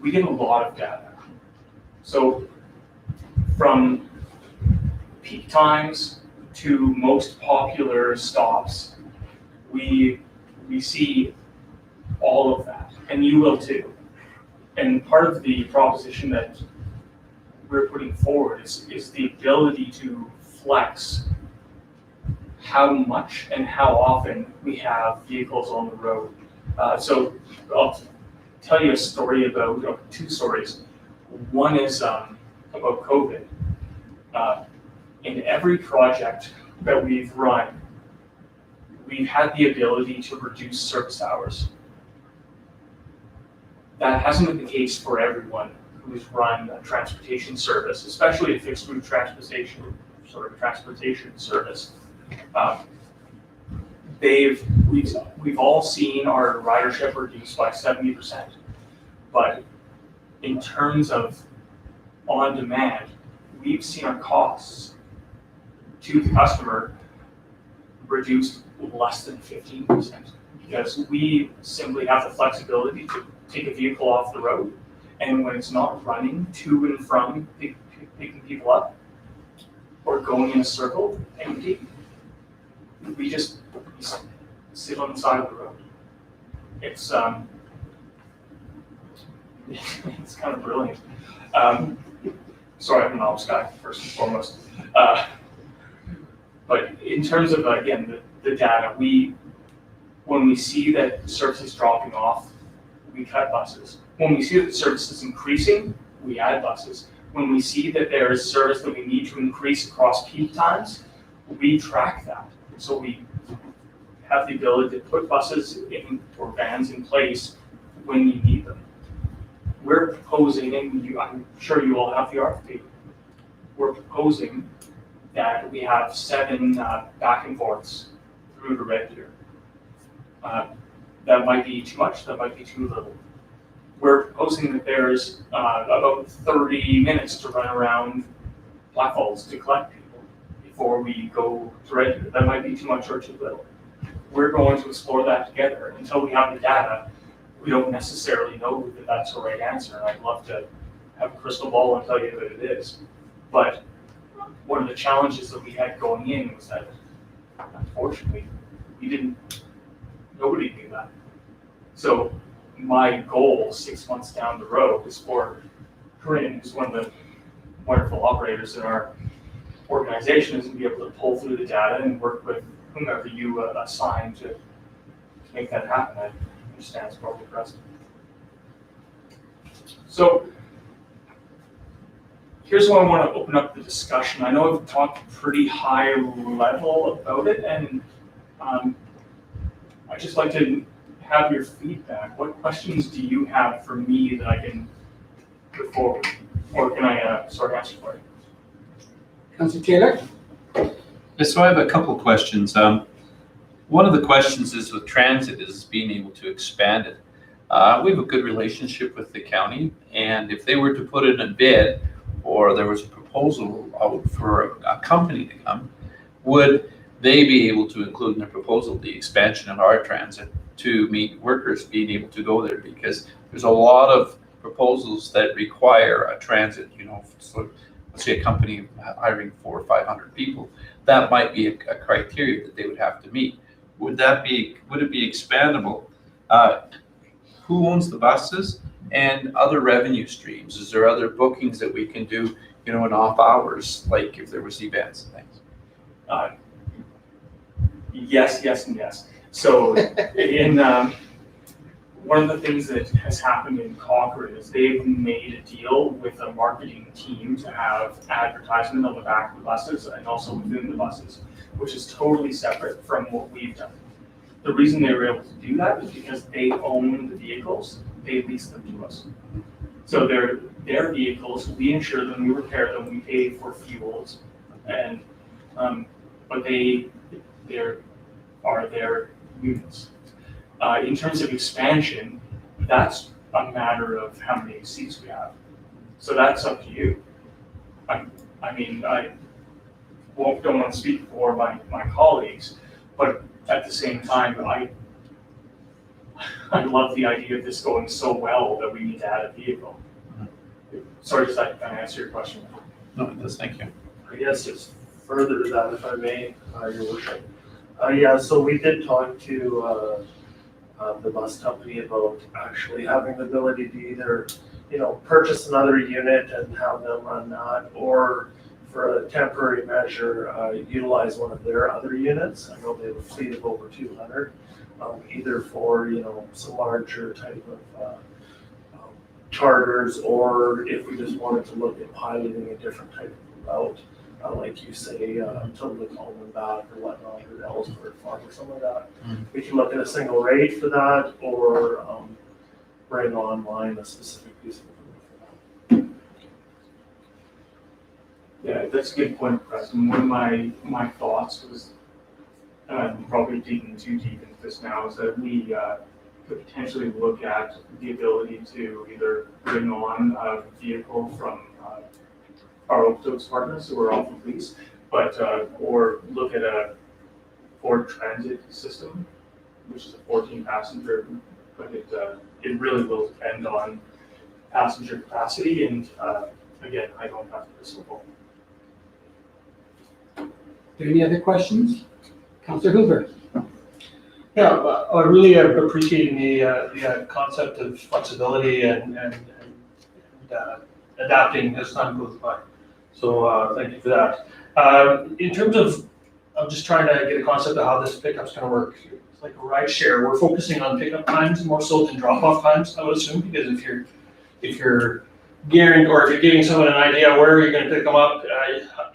S9: we get a lot of data. So from peak times to most popular stops, we see all of that, and you will too. And part of the proposition that we're putting forward is the ability to flex how much and how often we have vehicles on the road. So I'll tell you a story about, 2 stories. One is about COVID. In every project that we've run, we've had the ability to reduce service hours. That hasn't been the case for everyone who's run a transportation service, especially a fixed route transportation service. We've all seen our ridership reduced by 70%, but in terms of on demand, we've seen our costs to the customer reduced less than 15%, because we simply have the flexibility to take a vehicle off the road, and when it's not running to and from picking people up or going in a circle empty, we just sit on the side of the road. It's it's kind of brilliant. Sorry, I'm an ops guy first and foremost. But in terms of, again, the data, when we see that service is dropping off, we cut buses. When we see that the service is increasing, we add buses. When we see that there is service that we need to increase across peak times, we track that. So we have the ability to put buses in or vans in place when you need them. We're proposing, and I'm sure you all have the RFP, we're proposing that we have 7 back and forths through to Red Deer. That might be too much, that might be too little. We're proposing that there's about 30 minutes to run around Blackfalds to collect people before we go to Red Deer. That might be too much or too little. We're going to explore that together. Until we have the data, we don't necessarily know that that's the right answer. And I'd love to have a crystal ball and tell you that it is. But one of the challenges that we had going in was that, unfortunately, nobody knew that. So my goal 6 months down the road is for Corinne, who's one of the wonderful operators in our organization, is to be able to pull through the data and work with whomever you assign to make that happen. I understand it's probably pressed. So here's where I want to open up the discussion. I know I've talked pretty high level about it, and I'd just like to have your feedback. What questions do you have for me that I can put forward? Or can I answer for you?
S1: Councillor Taylor?
S3: Yes, so I have a couple questions. One of the questions is with transit is being able to expand it. We have a good relationship with the county, and if they were to put in a bid or there was a proposal out for a company to come, would they be able to include in the proposal the expansion of our transit to meet workers being able to go there? Because there's a lot of proposals that require a transit, so let's say a company hiring 400 or 500 people, that might be a criteria that they would have to meet. Would it be expandable? Who owns the buses and other revenue streams? Is there other bookings that we can do, in off hours, like if there was events and things?
S9: Yes, yes, and yes. So in one of the things that has happened in Concord is they've made a deal with a marketing team to have advertisement on the back of the buses and also within the buses, which is totally separate from what we've done. The reason they were able to do that is because they own the vehicles, they lease them to us. So they're their vehicles, we insure them, we repair them, we pay for fuels, and but they are their units. In terms of expansion, that's a matter of how many seats we have. So that's up to you. I don't want to speak for my colleagues, but at the same time, I love the idea of this going so well that we need to add a vehicle. Sorry, does that kind of answer your question?
S3: No, it does, thank you.
S8: I guess just further to that, if I may, Your Worship. Yeah, so we did talk to the bus company about actually having the ability to either, purchase another unit and have them run that, or for a temporary measure, utilize one of their other units. I know they have a fleet of over 200, either for, some larger type of charters, or if we just wanted to look at piloting a different type of route, like you say, until the Coleman back or whatnot, or Ellsworth Farm or something like that. We can look at a single rate for that, or bring online a specific piece of equipment for that.
S9: Yeah, that's a good point, Preston. One of my thoughts was, probably digging too deep into this now, is that we could potentially look at the ability to either bring on a vehicle from our Oak partners who are off of lease, but or look at a Ford Transit system, which is a 14-passenger, but it really will depend on passenger capacity, and again, I don't have the crystal ball.
S1: Are there any other questions? Councillor Hoover?
S11: Yeah, I really appreciate the concept of flexibility and adapting as time goes by. So thank you for that. In terms of I'm just trying to get a concept of how this pickup's gonna work. It's like a ride share, we're focusing on pickup times more so than drop-off times, I would assume, because if you're gearing, or if you're giving someone an idea where you're gonna pick them up,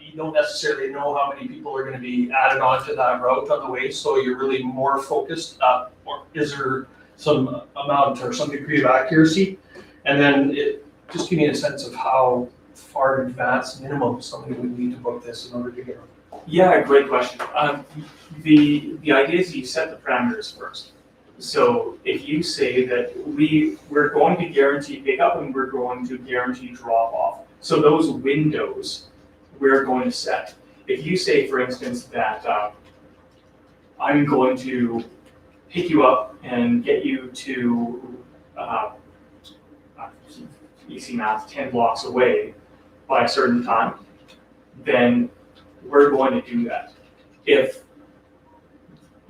S11: you don't necessarily know how many people are gonna be added onto that route on the way, so you're really more focused, or is there some amount or some degree of accuracy? And then just give me a sense of how far in advance minimum somebody would need to book this in order to get on.
S9: Yeah, great question. The idea is you set the parameters first. So if you say that we're going to guarantee pickup and we're going to guarantee drop off, so those windows we're going to set. If you say, for instance, that I'm going to pick you up and get you to easy math, 10 blocks away by a certain time, then we're going to do that. If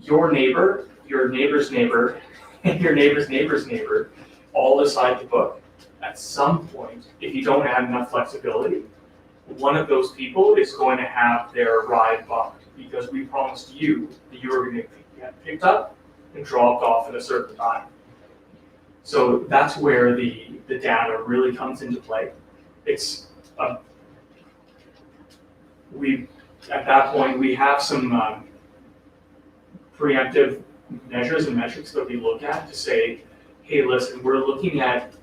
S9: your neighbor, your neighbor's neighbor, and your neighbor's neighbor's neighbor all decide to book, at some point, if you don't add enough flexibility, one of those people is going to have their ride bumped because we promised you that you were going to get picked up and dropped off at a certain time. So that's where the data really comes into play. It's at that point we have some preemptive measures and metrics that we look at to say, hey, listen, we're looking at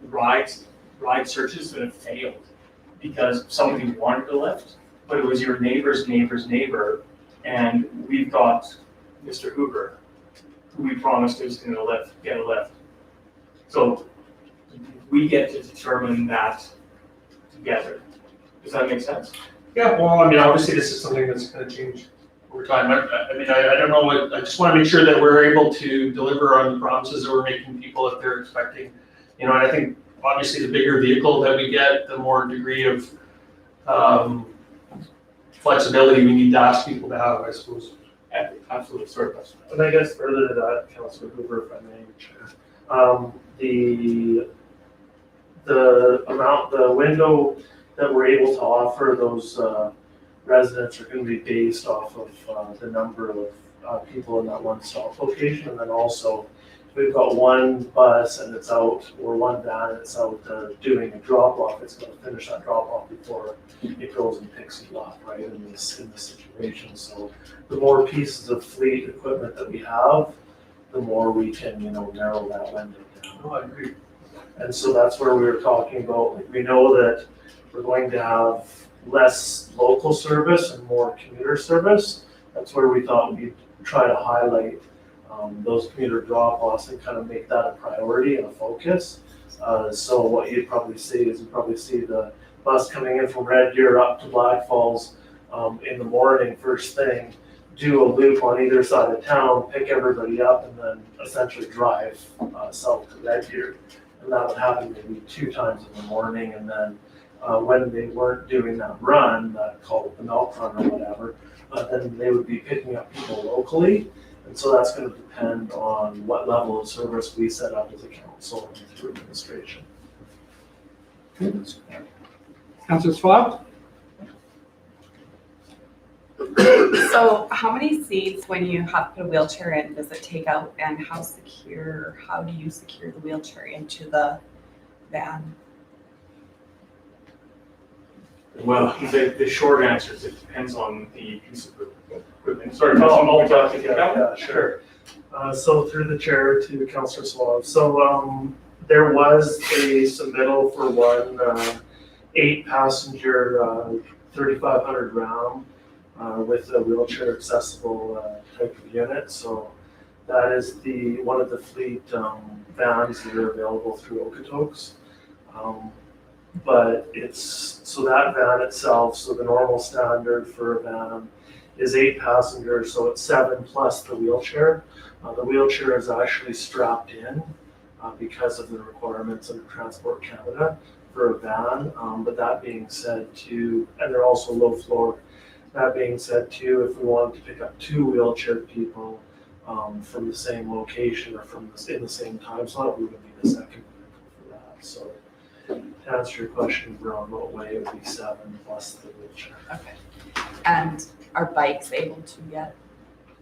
S9: ride searches that have failed because somebody wanted a lift, but it was your neighbor's neighbor's neighbor, and we've got Mr. Hoover, who we promised was going to get a lift. So we get to determine that together. Does that make sense?
S11: Yeah, well, I mean, obviously this is something that's gonna change over time. I mean, I don't know what, I just wanna make sure that we're able to deliver on the promises that we're making people if they're expecting. You know, and I think obviously the bigger vehicle that we get, the more degree of flexibility we need to ask people to have, I suppose.
S9: Absolutely, sorry, question.
S8: And I guess further to that, Councilor Hoover, if I may, Chair, the window that we're able to offer those residents are going to be based off of the number of people in that one stop location, and then also if we've got one bus and it's out, or one van and it's out doing a drop off, it's going to finish that drop off before it goes and picks you up, right? In this situation, so the more pieces of fleet equipment that we have, the more we can, narrow that window down.
S11: Oh, I agree.
S8: And so that's where we were talking about, like, we know that we're going to have less local service and more commuter service. That's where we thought we'd try to highlight those commuter drop-offs and kind of make that a priority and a focus. So what you'd probably see is the bus coming in from Red Deer up to Blackfalds in the morning, first thing, do a loop on either side of town, pick everybody up, and then essentially drive south to Red Deer. And that would happen maybe 2 times in the morning, and then when they weren't doing that run, called it the milk run or whatever, then they would be picking up people locally. And so that's going to depend on what level of service we set up as a council and through administration.
S1: Councilor Swab?
S12: So how many seats when you have to put a wheelchair in does it take out, and how do you secure the wheelchair into the van?
S9: Well, the short answer is it depends on the piece of equipment. Sorry,
S8: Yeah, sure. So through the chair to Councilor Swab. So there was a submittal for one 8-passenger 3500 Ram with a wheelchair accessible type of unit. So that is one of the fleet vans that are available through Okotoks. But so that van itself, so the normal standard for a van is 8 passengers, so it's 7 plus the wheelchair. The wheelchair is actually strapped in because of the requirements under Transport Canada for a van. But that being said too, and they're also low floor. That being said too, if we wanted to pick up 2 wheelchair people from the same location or in the same time slot, we would need a second vehicle for that. So To answer your question, roundabout way, it would be 7 plus the wheelchair.
S12: Okay. And are bikes able to get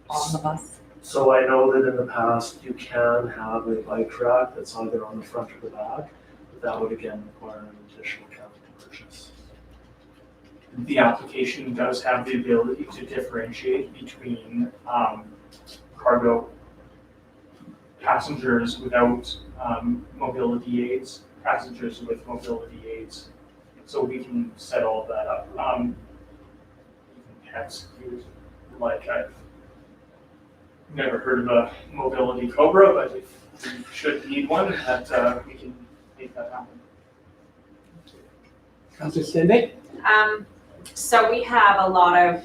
S12: on the bus?
S8: So I know that in the past, you can have a bike rack that's either on the front or the back, but that would again require an additional capital purchase.
S9: The application does have the ability to differentiate between cargo passengers without mobility aids, passengers with mobility aids. So we can set all that up. You can execute, like I've never heard of a mobility Cobra, but if you should need one, that we can make that happen.
S1: Councillor Stenbeck?
S6: So we have a lot of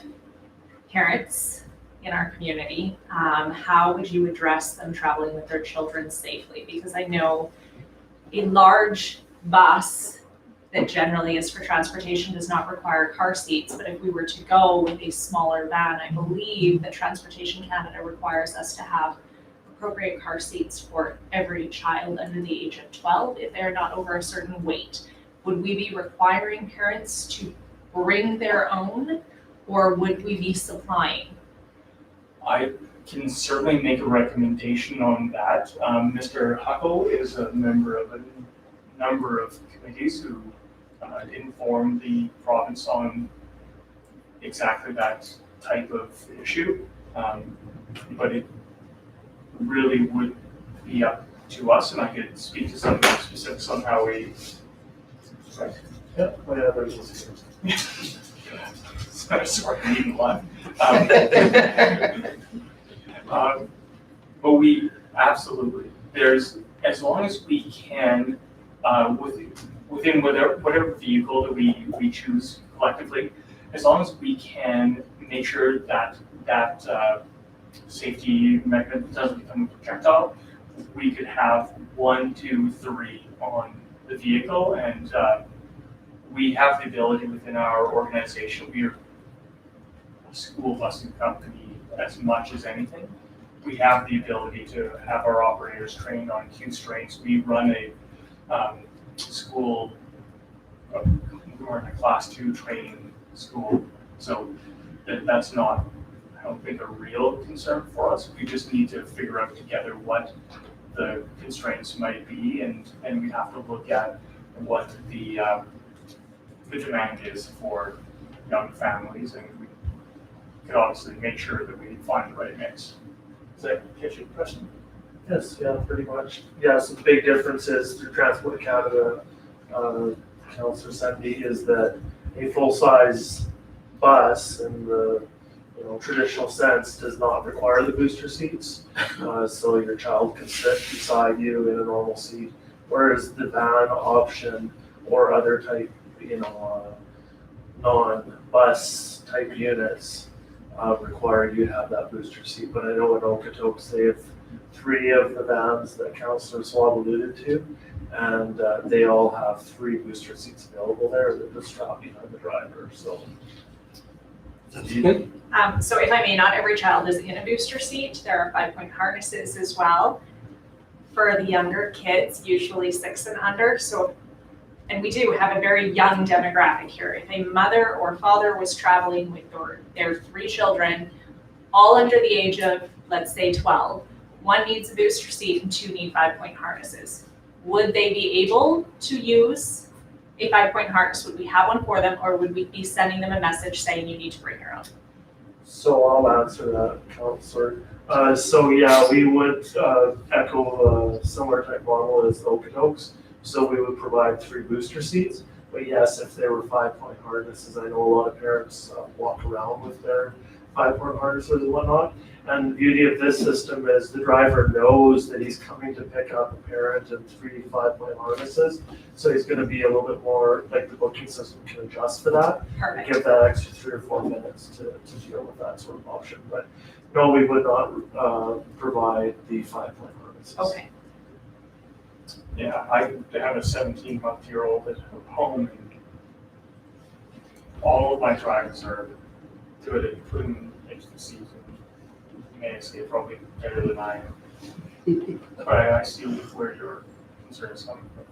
S6: parents in our community. How would you address them traveling with their children safely? Because I know a large bus that generally is for transportation does not require car seats, but if we were to go with a smaller van, I believe that Transportation Canada requires us to have appropriate car seats for every child under the age of 12 if they're not over a certain weight. Would we be requiring parents to bring their own, or would we be supplying?
S9: I can certainly make a recommendation on that. Mr. Huckle is a member of a number of committees who inform the province on exactly that type of issue. But it really would be up to us, and I could speak to some specifics on how we. Sorry.
S8: Yeah, my others.
S9: Sorry, I'm eating live. But we absolutely, there's, as long as we can, within whatever vehicle that we choose collectively, as long as we can make sure that safety mechanism doesn't become a projectile, we could have 1, 2, 3 on the vehicle, and we have the ability within our organization. We are a school busing company as much as anything. We have the ability to have our operators trained on constraints. We run a school, we're in a class 2 training school, so that's not, I don't think, a real concern for us. We just need to figure out together what the constraints might be, and we have to look at what the demand is for young families, and we could obviously make sure that we find the right mix. Does that get your question?
S8: Yes, yeah, pretty much. Yeah, so the big difference is through Transport Canada, Councillor Sunday, is that a full-size bus in the traditional sense does not require the booster seats. So your child can sit beside you in a normal seat, whereas the van option or other type, non-bus type units require you to have that booster seat. But I know in Okotoks they have 3 of the vans that Councillor Swab alluded to, and they all have 3 booster seats available there that just strap behind the driver. So.
S1: That's good.
S6: So if I may, not every child is in a booster seat. There are 5-point harnesses as well for the younger kids, usually 6 and under. So, and we do have a very young demographic here. If a mother or father was traveling with their 3 children, all under the age of, let's say, 12, 1 needs a booster seat and 2 need 5-point harnesses. Would they be able to use a 5-point harness? Would we have one for them, or would we be sending them a message saying you need to bring your own?
S8: So I'll answer that, Councillor. So yeah, we would echo a similar type model as Okotoks. So we would provide 3 booster seats. But yes, if they were 5-point harnesses, I know a lot of parents walk around with their 5-point harnesses and whatnot. And the beauty of this system is the driver knows that he's coming to pick up a parent in 3 5-point harnesses. So he's going to be a little bit more, like the booking system can adjust for that.
S6: Perfect.
S8: Give that extra 3 or 4 minutes to deal with that sort of option. But no, we would not provide the 5-point harnesses.
S6: Okay.
S9: Yeah, I have a 17-month-old at home, and all of my drivers are good at putting into the season. You may say probably better than I am. But I see where your concern is coming from.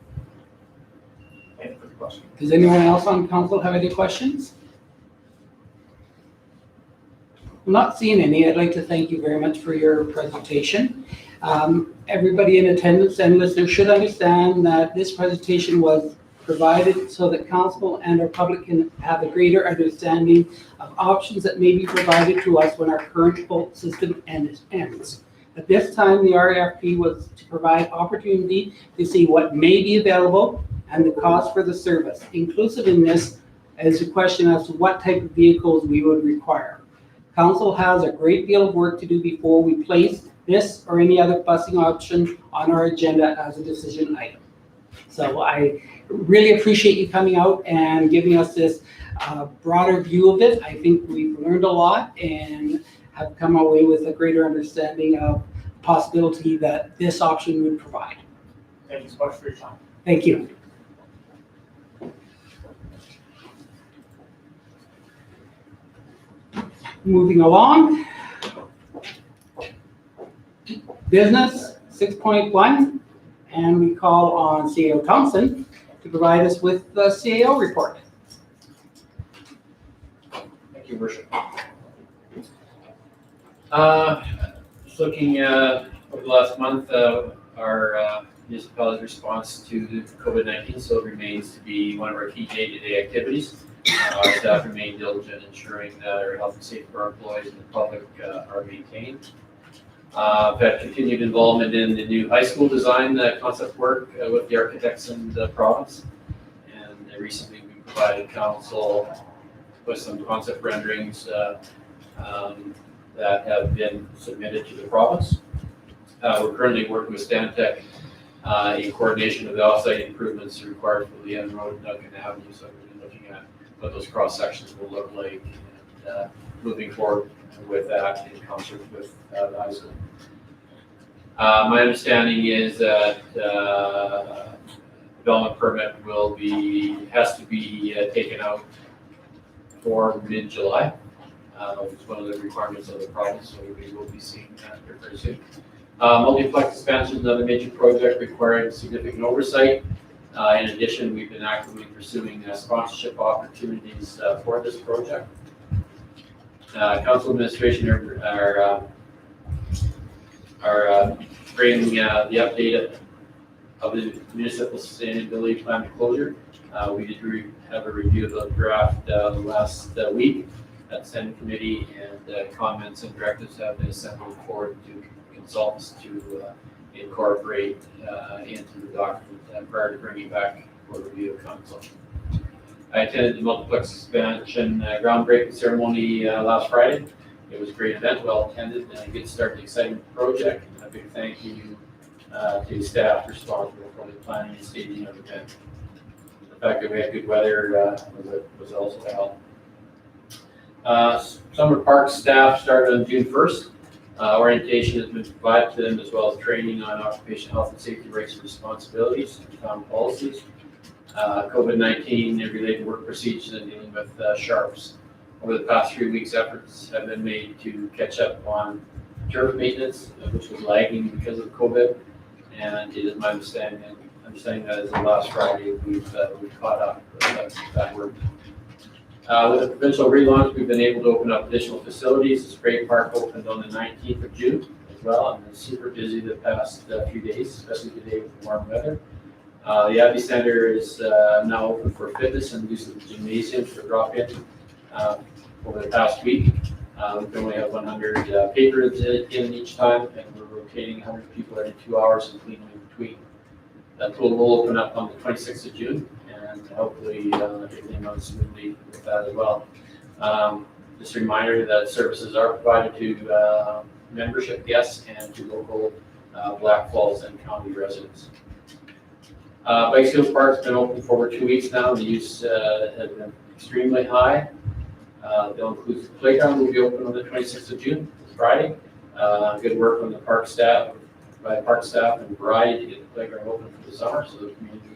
S9: Thank you for the question.
S1: Does anyone else on council have any questions? I'm not seeing any. I'd like to thank you very much for your presentation. Everybody in attendance and listeners should understand that this presentation was provided so that council and our public can have a greater understanding of options that may be provided to us when our current boat system ends. At this time, the RFP was to provide opportunity to see what may be available and the cost for the service. Inclusive in this is a question as to what type of vehicles we would require. Council has a great deal of work to do before we place this or any other busing option on our agenda as a decision item. So I really appreciate you coming out and giving us this broader view of it. I think we've learned a lot and have come away with a greater understanding of the possibility that this option would provide.
S9: Thank you so much for your time.
S1: Thank you. Moving along. Business 6.1, and we call on CAO Thompson to provide us with the CAO report.
S2: Thank you, Worship. Just looking over the last month, our municipality's response to COVID-19 still remains to be one of our key day-to-day activities. Our staff remain diligent in ensuring that our health and safety for our employees and the public are maintained. I've had continued involvement in the new high school design concept work with the architects in the province. And recently we provided council with some concept renderings that have been submitted to the province. We're currently working with Stantec in coordination of the offsite improvements required for Leanne Road and Duncan Avenue. So we're looking at what those cross sections will look like and moving forward with that in concert with the high school. My understanding is that development permit has to be taken out for mid-July. It's one of the requirements of the province, so we will be seeing that very soon. Multiplex expansion is another major project requiring significant oversight. In addition, we've been actively pursuing sponsorship opportunities for this project. Council administration are bringing the update of the municipal sustainability plan closure. We did have a review of the draft last week at the Senate committee, and comments and directives have been assembled forward to consultants to incorporate into the document prior to bringing back for review of council. I attended the multiplex expansion groundbreaking ceremony last Friday. It was a great event, well attended, and a good start to the exciting project. A big thank you to staff responsible for the planning and staging of the event. The fact that we had good weather was also a help. Summer Park staff started on June 1st. Orientation has been provided to them, as well as training on occupational health and safety rights and responsibilities and town policies. COVID-19 related work procedures and dealing with sharps. Over the past 3 weeks, efforts have been made to catch up on turf maintenance, which was lagging because of COVID. And it is my understanding that as of last Friday, we've caught up with that work. With the provincial relaunch, we've been able to open up additional facilities. The Spray Park opened on the 19th of June as well, and it's super busy the past few days, especially today with the warm weather. The Abbey Center is now open for fitness and use of the gymnasium for drop-in. Over the past week, we can only have 100 patrons in each time, and we're rotating 100 people every 2 hours and cleaning in between. That pool will open up on the 26th of June, and hopefully everything runs smoothly with that as well. Just a reminder that services are provided to membership guests and to local Blackfalds and county residents. Blakefield Park's been open for over 2 weeks now. The use has been extremely high. They'll include the playground will be open on the 26th of June, Friday. Good work on the park staff, by park staff and variety to get the playground open for the summer so the community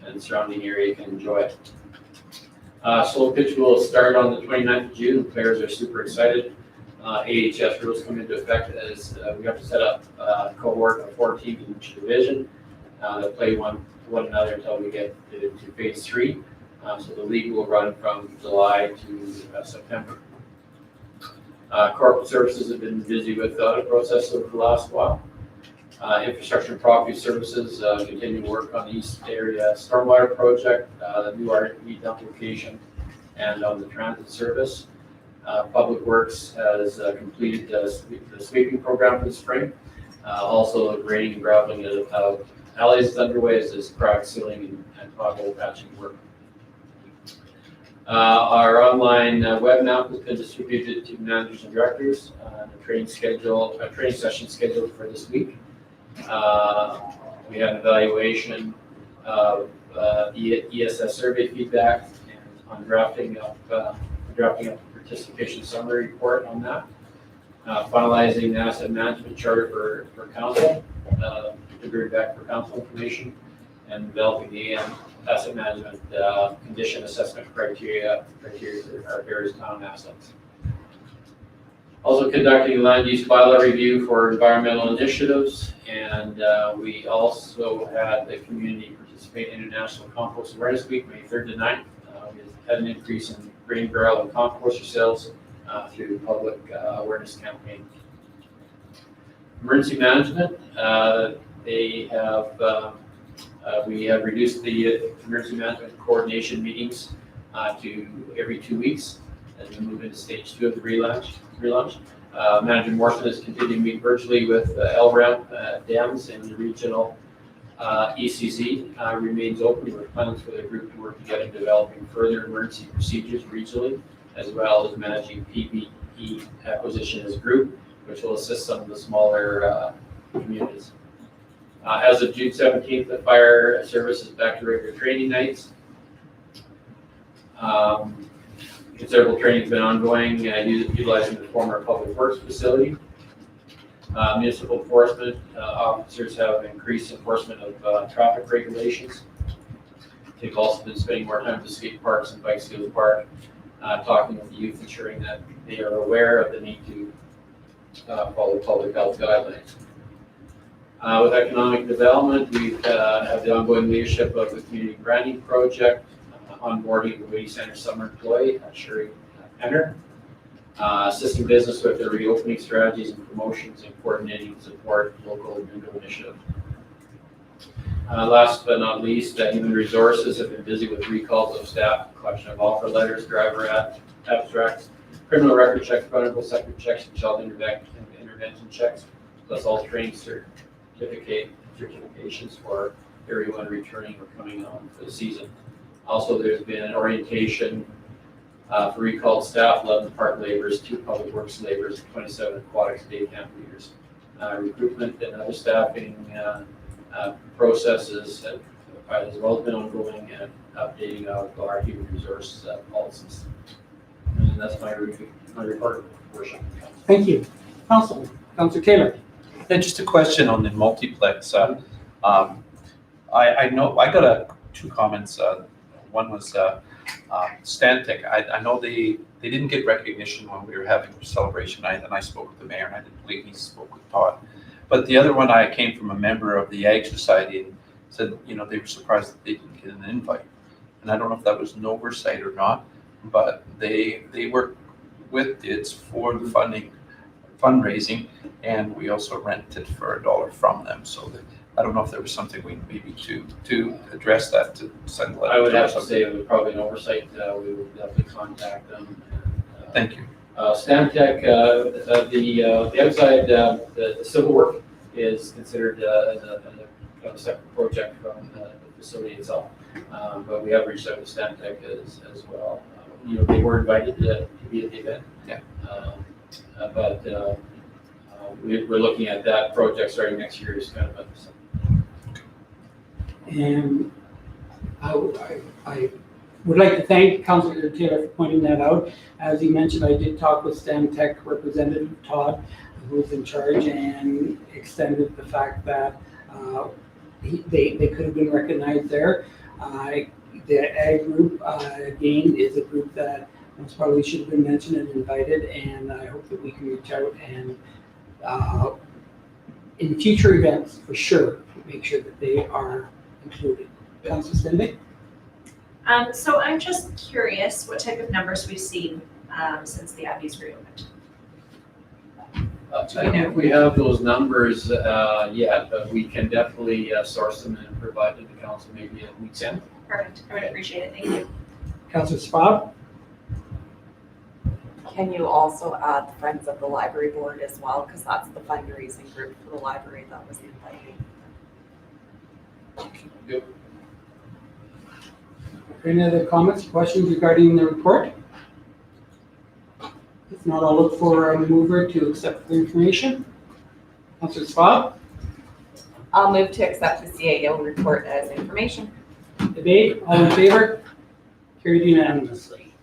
S2: and surrounding area can enjoy it. Slow pitch will start on the 29th of June. Players are super excited. AHS rules come into effect as we have to set up a cohort of 4 teams in each division. that play one another until we get to phase 3. So the league will run from July to September. Corporate services have been busy with the audit process over the last while. Infrastructure and property services continue to work on the East Area Stormwater Project, the new RV dump location, and on the transit service. Public Works has completed the sweeping program for the spring. Also, the grading and graveling of alleys is underway as is crack sealing and pothole patching work. Our online web map has been distributed to managers and directors. A training session scheduled for this week. We had an evaluation of ESS survey feedback and on drafting up the participation summary report on that. Finalizing the asset management charter for council, to bring back for council information, and developing the asset management condition assessment criteria for our various town assets. Also conducting a land use bylaw review for environmental initiatives, and we also had the community participate in International Compost Awareness Week, May 3rd to 9th. We had an increase in grain barrel and composter sales through public awareness campaign. Emergency management, we have reduced the emergency management coordination meetings to every 2 weeks as we move into stage 2 of the relaunch. Manager Morrison has continued to meet virtually with LREP, DAMS, and the regional ECZ remains open with plans for the group to work together developing further emergency procedures regionally, as well as managing PPE acquisition as a group, which will assist some of the smaller communities. As of June 17th, the fire service is back to regular training nights. Considerable training has been ongoing, utilizing the former Public Works facility. Municipal enforcement officers have increased enforcement of traffic regulations. They've also been spending more time at the skate parks and bike skills park, talking with the youth, ensuring that they are aware of the need to follow public health guidelines. With economic development, we have the ongoing leadership of the community branding project, onboarding the Wady Center summer employee, Sherry Penner, assisting business with their reopening strategies and promotions and coordinating support local and window initiative. Last but not least, human resources have been busy with recalls of staff, collection of offer letters, driver abstracts, criminal record checks, protocol sector checks, and child intervention checks, plus all training certifications for everyone returning or coming on for the season. Also, there's been an orientation for recalled staff, 11 park laborers, 2 public works laborers, 27 aquatics day camp leaders. Recruitment and other staffing processes as well has been ongoing, and updating of our human resource policies. And that's my report, Worship.
S1: Thank you. Councilor Taylor.
S3: Then just a question on the multiplex. I know I got 2 comments. One was Stantec. I know they didn't get recognition when we were having a celebration night, and I spoke with the mayor, and I didn't believe he spoke with Todd. But the other one, I came from a member of the Ag Society and said, they were surprised that they didn't get an invite. And I don't know if that was an oversight or not, but they work with DIDS for the fundraising, and we also rented for $1 from them. So I don't know if there was something we maybe to address that, to send a letter.
S2: I would have to say it was probably an oversight. We would definitely contact them.
S3: Thank you.
S2: Stantec, the outside, the civil work is considered as a separate project from the facility itself. But we have reached out to Stantec as well. They were invited to be at the event.
S3: Yeah.
S2: But we're looking at that project starting next year as kind of a.
S1: And I would like to thank Councilor Taylor for pointing that out. As he mentioned, I did talk with Stantec representative Todd, who was in charge, and extended the fact that they could have been recognized there. The Ag group, again, is a group that most probably should have been mentioned and invited, and I hope that we can reach out and in future events, for sure, make sure that they are included. Councilor Stenbeck?
S6: So I'm just curious what type of numbers we've seen since the Abbey's reopened.
S2: I don't know if we have those numbers yet, but we can definitely source them and provide them to the council maybe at week's end.
S6: Perfect, I would appreciate it, thank you.
S1: Councilor Spot?
S12: Can you also add the Friends of the Library Board as well? Because that's the fundraising group for the library that was invited.
S2: Yep.
S1: Any other comments, questions regarding the report? If not, I'll look for a mover to accept the information. Councilor Spot?
S12: I'll move to accept the CAO report as information.
S1: Debate, all in favor? Carried unanimously.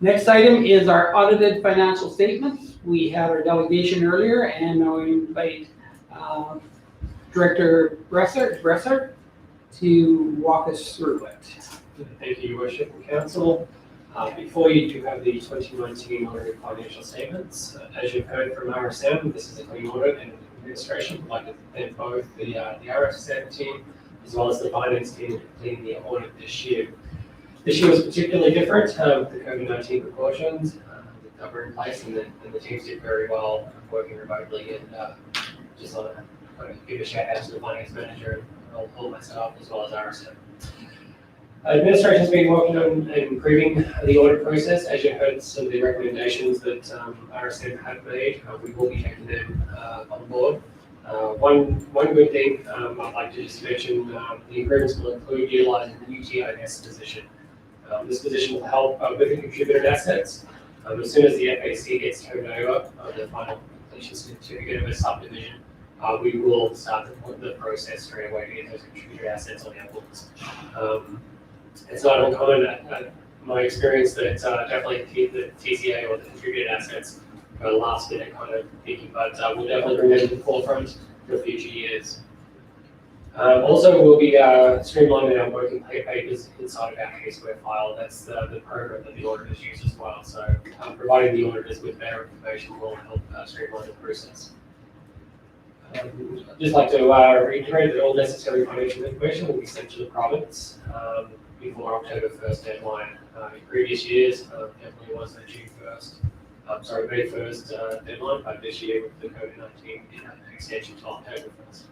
S1: Next item is our audited financial statements. We had our delegation earlier, and now we invite Director Bresser to walk us through it.
S13: Thank you, Your Worship and Council. Before you do have the 2019 audited financial statements. As you've heard from RSM, this is a clean audit and administration. I'd like to thank both the RSM team as well as the finance team for completing the audit this year. This year was particularly different with the COVID-19 precautions that were in place, and the teams did very well working remotely. And just want to give a shout out to the finance manager and all myself as well as RSM. Administration's been working on improving the audit process. As you heard, some of the recommendations that RSM have made, we will be taking them on board. One good thing I'd like to just mention, the improvements will include utilising the UTIS position. This position will help with the contributed assets. As soon as the FAC gets turned over, the final completion certificate of a subdivision, we will start the process straight away to get those contributed assets on our books. It's not uncommon, my experience, that definitely keep the TCA or the contributed assets for the last minute kind of thinking, but we'll definitely bring them to the forefront for future years. Also, we'll be streamlining our working papers inside of our caseware file. That's the program that the auditors use as well. So providing the auditors with better information will help streamline the process. I'd just like to reiterate that all necessary financial information will be sent to the province before October 1st deadline. In previous years, definitely was the May 1st deadline, but this year with the COVID-19 extension to October 1st.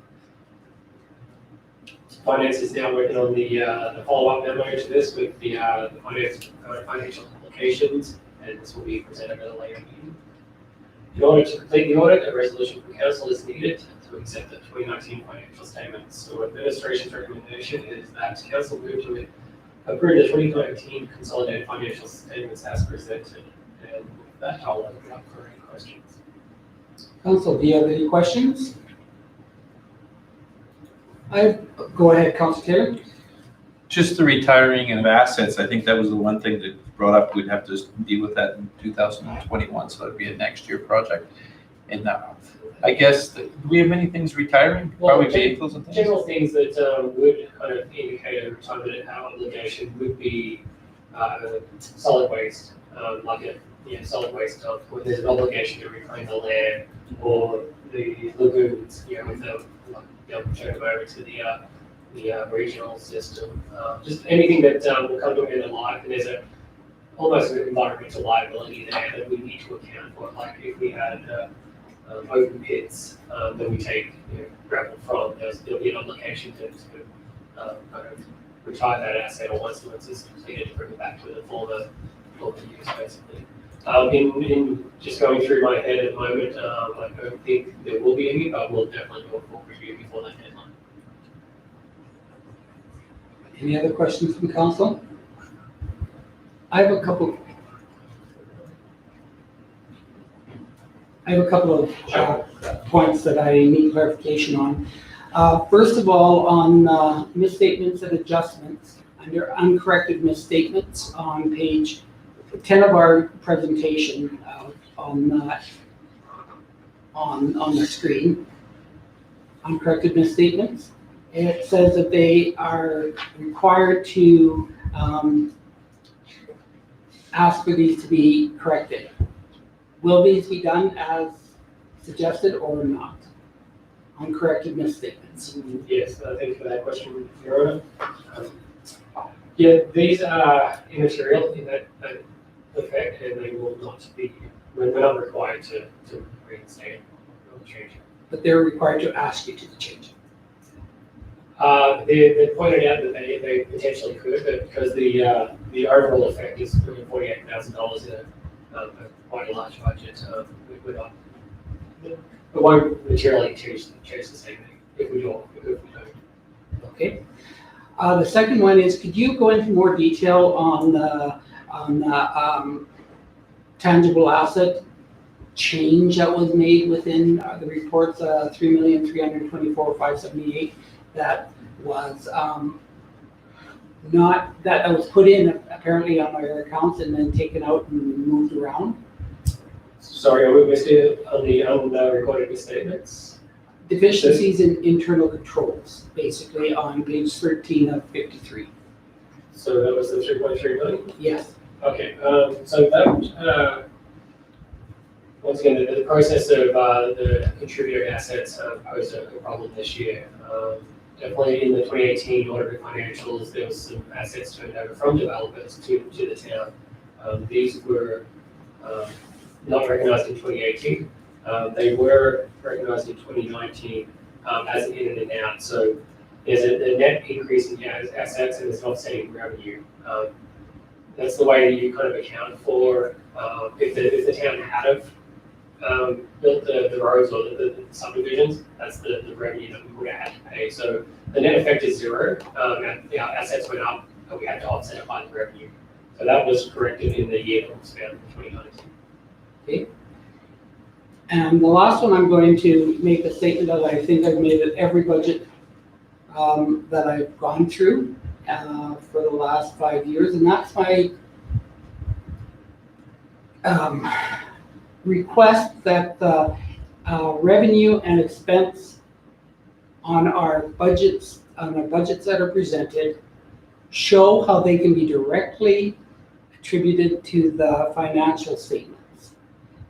S13: Finance is now working on the follow-up memo to this with the financial implications, and this will be presented at a later meeting. In order to complete the audit, a resolution from council is needed to accept the 2019 financial statements. So administration's recommendation is that council move to approve the 2019 consolidated financial statements as presented. And with that, I'll open it up for any questions.
S1: Council, do you have any questions? Go ahead, Councilor Taylor.
S3: Just the retiring of assets, I think that was the one thing that brought up, we'd have to deal with that in 2021, so it'd be a next year project. And I guess, do we have many things retiring?
S13: Well,
S3: Probably vehicles and things?
S13: General things that would kind of indicate a retirement obligation would be solid waste, solid waste stuff, when there's an obligation to reclaim the land or the lagoons, with the turn them over to the regional system. Just anything that will come to an end of life, and there's almost an environmental liability there that we need to account for. Like if we had open pits that we take gravel from, there'll be an obligation to kind of retire that asset, or once it's completed, to bring it back to the former use, basically. In just going through my head at the moment, I don't think there will be any, but we'll definitely do a full review before that deadline.
S1: Any other questions from council? I have a couple of points that I need clarification on. First of all, on misstatements and adjustments, under uncorrected misstatements on page 10 of our presentation on the screen, uncorrected misstatements, it says that they are required to ask for these to be corrected. Will these be done as suggested or not? uncorrected misstatements.
S13: Yes, thank you for that question, Your Honor. Yeah, these are immaterial in that effect, and they will not be, we're not required to reinstate or change.
S1: But they're required to ask you to change it.
S13: They pointed out that they potentially could, but because the overall effect is $48,000 in a quite a large budget, we're not, it won't materially change the statement if we don't.
S1: Okay. The second one is, could you go into more detail on the tangible asset change that was made within the reports, 3,324,578, that was not, that was put in apparently on our accounts and then taken out and moved around?
S13: Sorry, are we listed on the unrecorded misstatements?
S1: Deficiencies in internal controls, basically on page 13 of 53.
S13: So that was the 3.3 million?
S1: Yes.
S13: Okay, so that, once again, the process of the contributor assets posed a problem this year. Definitely in the 2018 audited financials, there was some assets turned over from developers to the town. These were not recognized in 2018. They were recognized in 2019 as an in and out. So there's a net increase in assets and there's an offsetting revenue. That's the way that you kind of account for if the town had have built the roads or the subdivisions, that's the revenue that we would have had to pay. So the net effect is zero. And our assets went up, but we had to offset it by the revenue. So that was corrected in the year that was found in 2019.
S1: Okay. And the last one, I'm going to make a statement that I think I've made at every budget that I've gone through for the last 5 years, and that's my request that the revenue and expense on our budgets that are presented show how they can be directly attributed to the financial statements,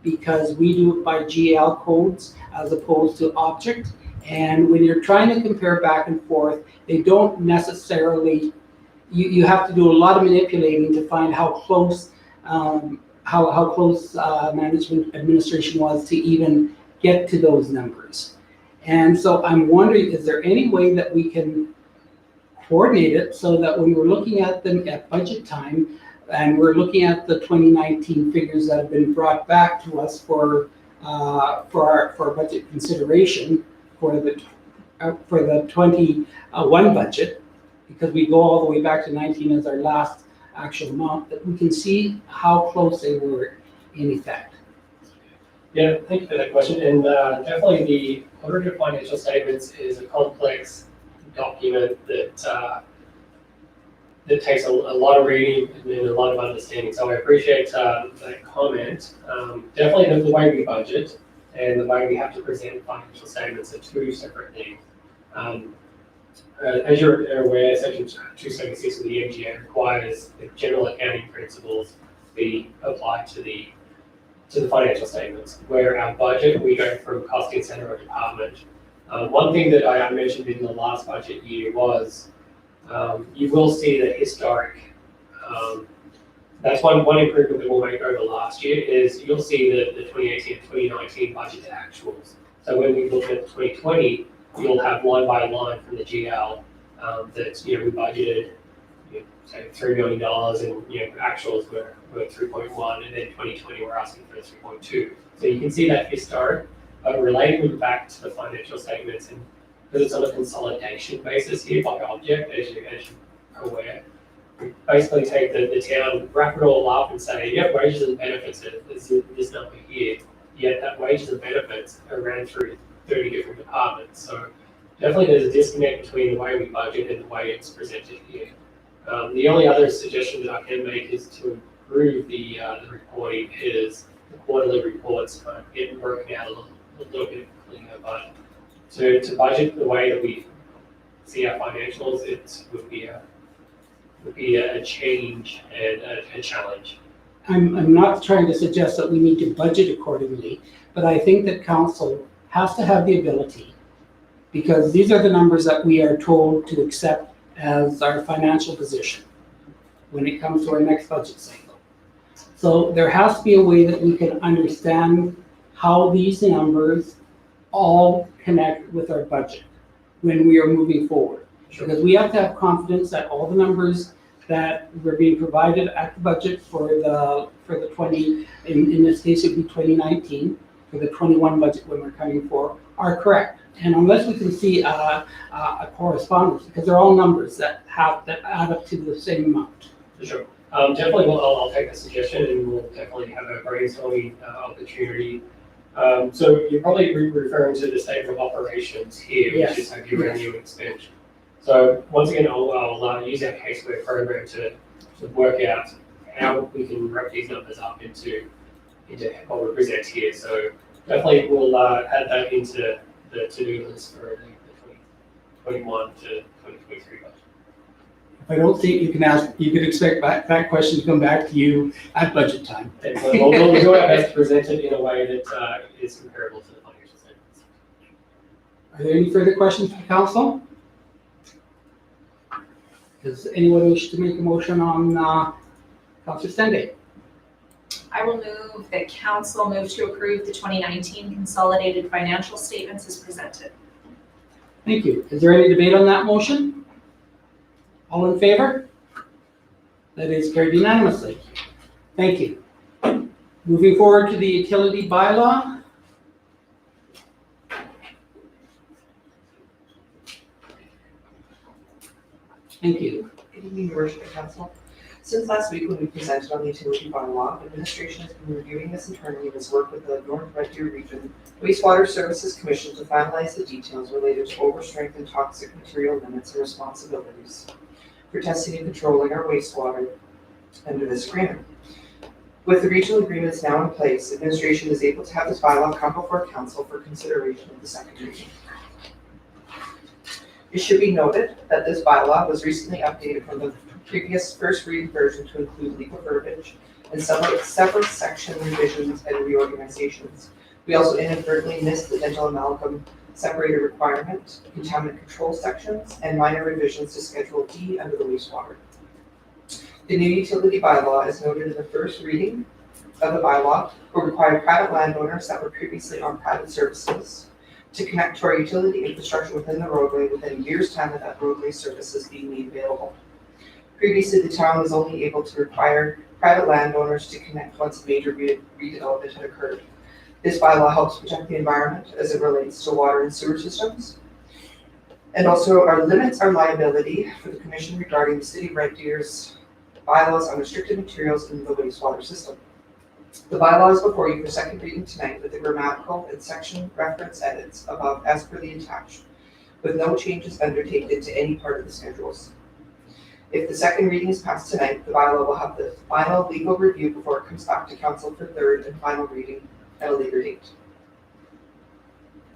S1: because we do it by GL codes as opposed to object. And when you're trying to compare back and forth, they don't necessarily, you have to do a lot of manipulating to find how close management administration was to even get to those numbers. And so I'm wondering, is there any way that we can coordinate it so that when we're looking at them at budget time, and we're looking at the 2019 figures that have been brought back to us for our budget consideration for the 21 budget, because we go all the way back to 19 as our last actual amount, that we can see how close they were in effect.
S13: Yeah, thank you for that question. And definitely the audited financial statements is a complex document that takes a lot of reading and a lot of understanding. So I appreciate that comment. Definitely the way we budget and the way we have to present financial statements are two separate things. As you're aware, Section 276 of the MGA requires the general accounting principles be applied to the financial statements. Where our budget, we go from costing center or department. One thing that I mentioned in the last budget year was you will see the historic, that's one improvement that we'll make over last year is you'll see the 2018 and 2019 budget actuals. So when we look at 2020, you'll have line by line from the GL that we budgeted say $3 million and actuals were 3.1, and then 2020 we're asking for 3.2. So you can see that historic, relating them back to the financial statements, and because it's on a consolidation basis here by object, as you're aware, we basically take the town, wrap it all up and say, yep, wages and benefits is this number here, yet that wages and benefits are ran through 30 different departments. So definitely there's a disconnect between the way we budget and the way it's presented here. The only other suggestion that I can make is to improve the reporting is the quarterly reports kind of get broken out a little bit cleaner, but to budget the way that we see our financials, it would be a change and a challenge.
S1: I'm not trying to suggest that we need to budget accordingly, but I think that council has to have the ability because these are the numbers that we are told to accept as our financial position when it comes to our next budget cycle. So there has to be a way that we can understand how these numbers all connect with our budget when we are moving forward. Because we have to have confidence that all the numbers that were being provided at the budget for the 20, in this case it'd be 2019, for the 21 budget when we're coming for, are correct. And unless we can see a correspondence, because they're all numbers that add up to the same amount.
S13: For sure. Definitely, I'll take a suggestion and we'll definitely have a brainstorming opportunity. So you're probably referring to the statement of operations here,
S1: Yes.
S13: which is have your revenue and expenditure. So once again, I'll use our casework program to work out how we can wrap these numbers up into what we present here. So definitely we'll add that into the to-do list for the 2021 to 2023 budget.
S1: If I don't see it, you can expect that question to come back to you at budget time.
S13: And we'll do our best to present it in a way that is comparable to the financial statements.
S1: Are there any further questions from council? Does anyone wish to make a motion on Councilor Stende?
S6: I will move that council move to approve the 2019 consolidated financial statements as presented.
S1: Thank you. Is there any debate on that motion? All in favor? That is carried unanimously. Thank you. Moving forward to the utility bylaw. Thank you.
S14: Good evening, Your Worship and Council. Since last week when we presented on the utility bylaw, administration has been reviewing this internally and has worked with the North Red Deer Region Wastewater Services Commission to finalize the details related to overstrength and toxic material limits and responsibilities for testing and controlling our wastewater under this agreement. With the regional agreements now in place, administration is able to have this bylaw come before council for consideration of the second reading. It should be noted that this bylaw was recently updated from the previous first reading version to include legal verbiage and several section revisions and reorganizations. We also inadvertently missed the dental amalgam separator requirement, contaminant control sections, and minor revisions to Schedule D under the wastewater. The new utility bylaw, as noted in the first reading of the bylaw, will require private landowners that were previously on private services to connect to our utility infrastructure within the roadway within a year's time of that roadway services being made available. Previously, the town was only able to require private landowners to connect once major redevelopment had occurred. This bylaw helps protect the environment as it relates to water and sewer systems. And also limits our liability for the commission regarding the city of Red Deer's bylaws on restricted materials in the wastewater system. The bylaw is before you for second reading tonight with the grammatical and section reference edits above as per the attached, with no changes undertaken to any part of the schedules. If the second reading is passed tonight, the bylaw will have the final legal review before it comes back to council for third and final reading at a later date.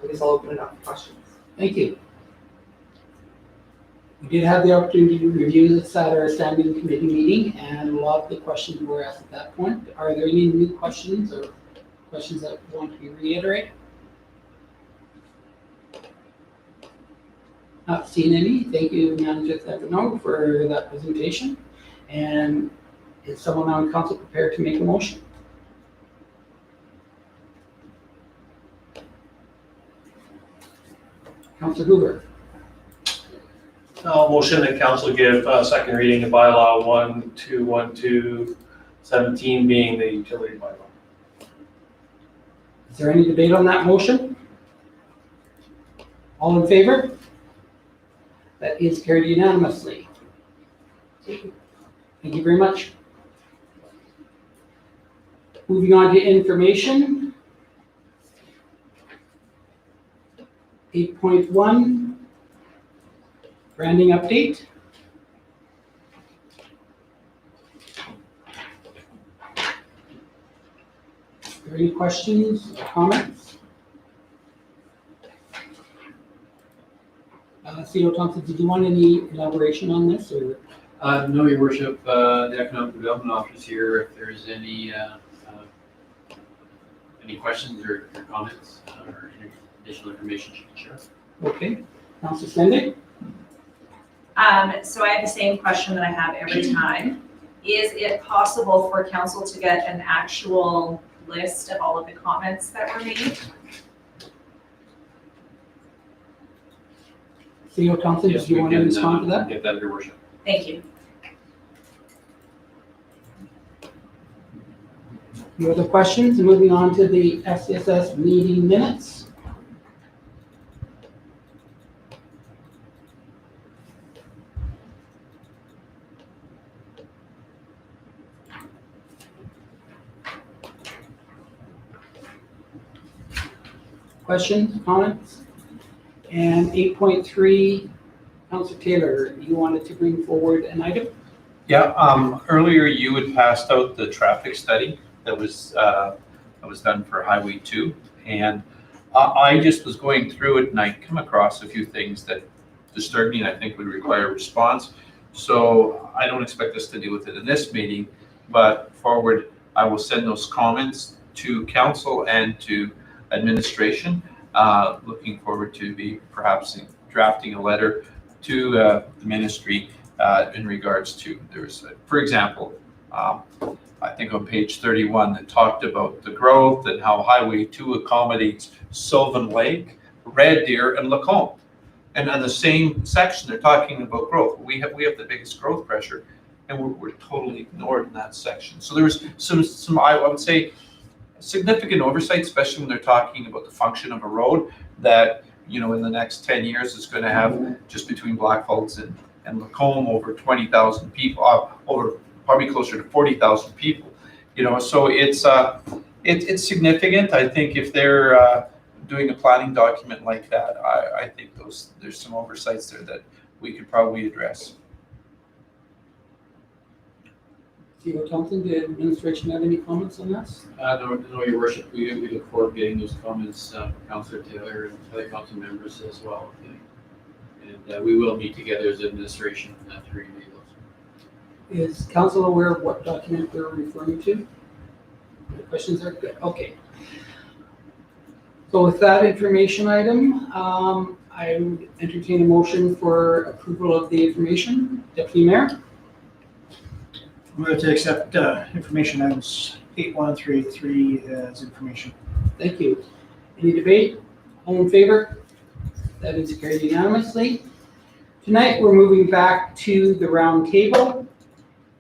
S14: I guess I'll open it up for questions.
S1: Thank you. We did have the opportunity to review this at our standing committee meeting, and a lot of the questions were asked at that point. Are there any new questions or questions that want to be reiterated? Not seen any. Thank you, Manager Stefano, for that presentation. And is someone on council prepared to make a motion? Councilor Hoover.
S11: Motion that council give second reading to bylaw 121217 being the utility bylaw.
S1: Is there any debate on that motion? All in favor? That is carried unanimously. Thank you very much. Moving on to information. 8.1, branding update. Are there any questions or comments? CEO Thompson, did you want any elaboration on this, or?
S2: No, Your Worship, the Economic Development Office here, if there's any questions or comments or any additional information she can share.
S1: Okay, Councillor Sende?
S6: So I have the same question that I have every time. Is it possible for council to get an actual list of all of the comments that were made?
S1: CEO Thompson,
S2: Yes,
S1: do you
S2: we
S1: want to
S2: can,
S1: respond to that?
S2: Get that, Your Worship.
S6: Thank you.
S1: No other questions? Moving on to the SCSS meeting minutes. Questions, comments? And 8.3, Councillor Taylor, you wanted to bring forward an item?
S3: Yeah, earlier you had passed out the traffic study that was done for Highway 2. And I just was going through it and I come across a few things that disturbed me and I think would require a response. So I don't expect us to deal with it in this meeting, but forward, I will send those comments to council and to administration. Looking forward to be perhaps drafting a letter to the ministry in regards to, for example, I think on page 31 that talked about the growth and how Highway 2 accommodates Sylvan Lake, Red Deer, and Lacombe. And on the same section, they're talking about growth. We have the biggest growth pressure, and we're totally ignored in that section. So there's some I would say significant oversight, especially when they're talking about the function of a road that, you know, in the next 10 years is going to have just between Blackfalds and Lacombe over 20,000 people, over probably closer to 40,000 people. You know, so it's significant. I think if they're doing a planning document like that, I think there's some oversights there that we could probably address.
S1: CEO Thompson, did administration have any comments on this?
S2: No, Your Worship. We look forward to getting those comments from Councillor Taylor and other council members as well. And we will meet together as administration to review those.
S1: Is council aware of what document they're referring to? The questions are good. Okay. So with that information item, I would entertain a motion for approval of the information. Deputy Mayor?
S4: I'm going to accept information items 8.1 through 8.3 as information.
S1: Thank you. Any debate? All in favor? That is carried unanimously. Tonight, we're moving back to the round table.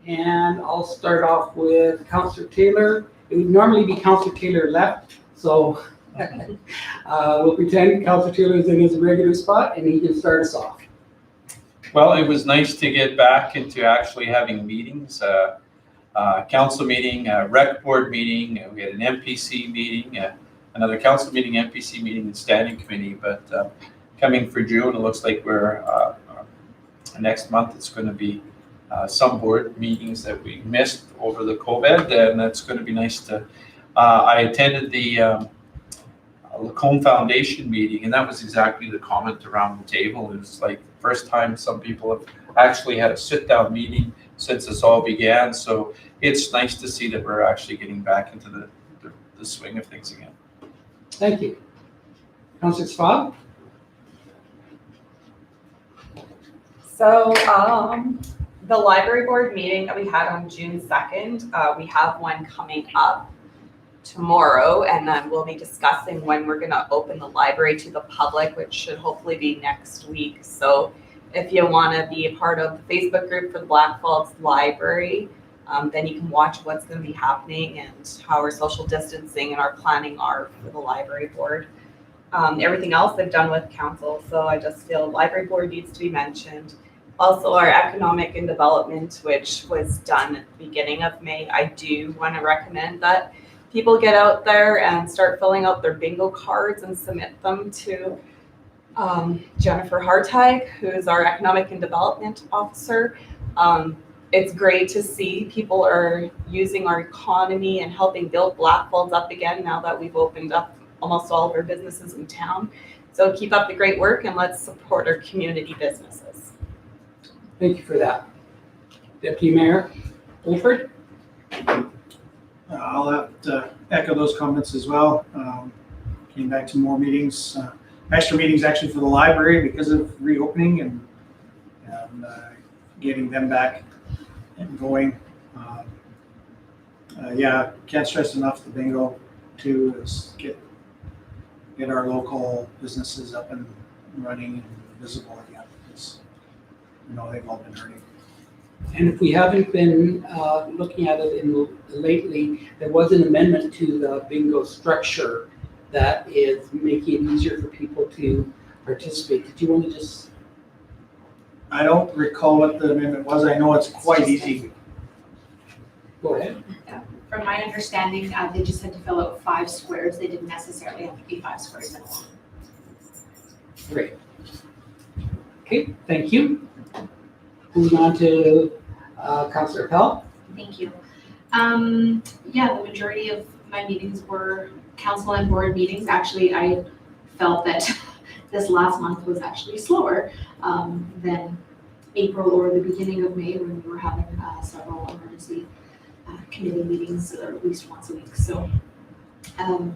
S1: And I'll start off with Councillor Taylor. It would normally be Councillor Taylor left, so we'll pretend Councillor Taylor is in his regular spot and he can start us off.
S3: Well, it was nice to get back into actually having meetings, council meeting, rec board meeting. We had an MPC meeting, another council meeting, MPC meeting, and standing committee. But coming for June, it looks like we're next month. It's going to be some board meetings that we missed over the COVID, and that's going to be nice to. I attended the Lacombe Foundation meeting, and that was exactly the comment around the table. It was like the first time some people have actually had a sit-down meeting since this all began. So it's nice to see that we're actually getting back into the swing of things again.
S1: Thank you. Councillor Schwab?
S12: So, the library board meeting that we had on June 2nd, we have one coming up tomorrow, and then we'll be discussing when we're gonna open the library to the public, which should hopefully be next week. So if you wanna be a part of the Facebook group for the Blackfalds Library, then you can watch what's gonna be happening and how our social distancing and our planning are for the library board. Everything else I've done with council, so I just feel library board needs to be mentioned. Also, our economic and development, which was done at the beginning of May, I do want to recommend that people get out there and start filling out their bingo cards and submit them to Jennifer Hartag, who is our economic and development officer. It's great to see people are using our economy and helping build Blackfalds up again now that we've opened up almost all of our businesses in town. So keep up the great work and let's support our community businesses.
S1: Thank you for that. Deputy Mayor Wolford?
S4: I'll have to echo those comments as well. Came back to more meetings. extra meetings actually for the library because of reopening and getting them back and going. Yeah, can't stress enough the bingo too is get our local businesses up and running and visible again. Because, they've all been hurting.
S1: And if we haven't been looking at it lately, there was an amendment to the bingo structure that is making it easier for people to participate. Did you want to just?
S4: I don't recall what the amendment was. I know it's quite easy.
S1: Go ahead.
S15: From my understanding, they just had to fill out 5 squares. They didn't necessarily have to be 5 squares in all.
S1: Great. Okay, thank you. Moving on to Councillor Pell.
S15: Thank you. Yeah, the majority of my meetings were council and board meetings. Actually, I felt that this last month was actually slower than April or the beginning of May when we were having several emergency committee meetings at least once a week. So I'm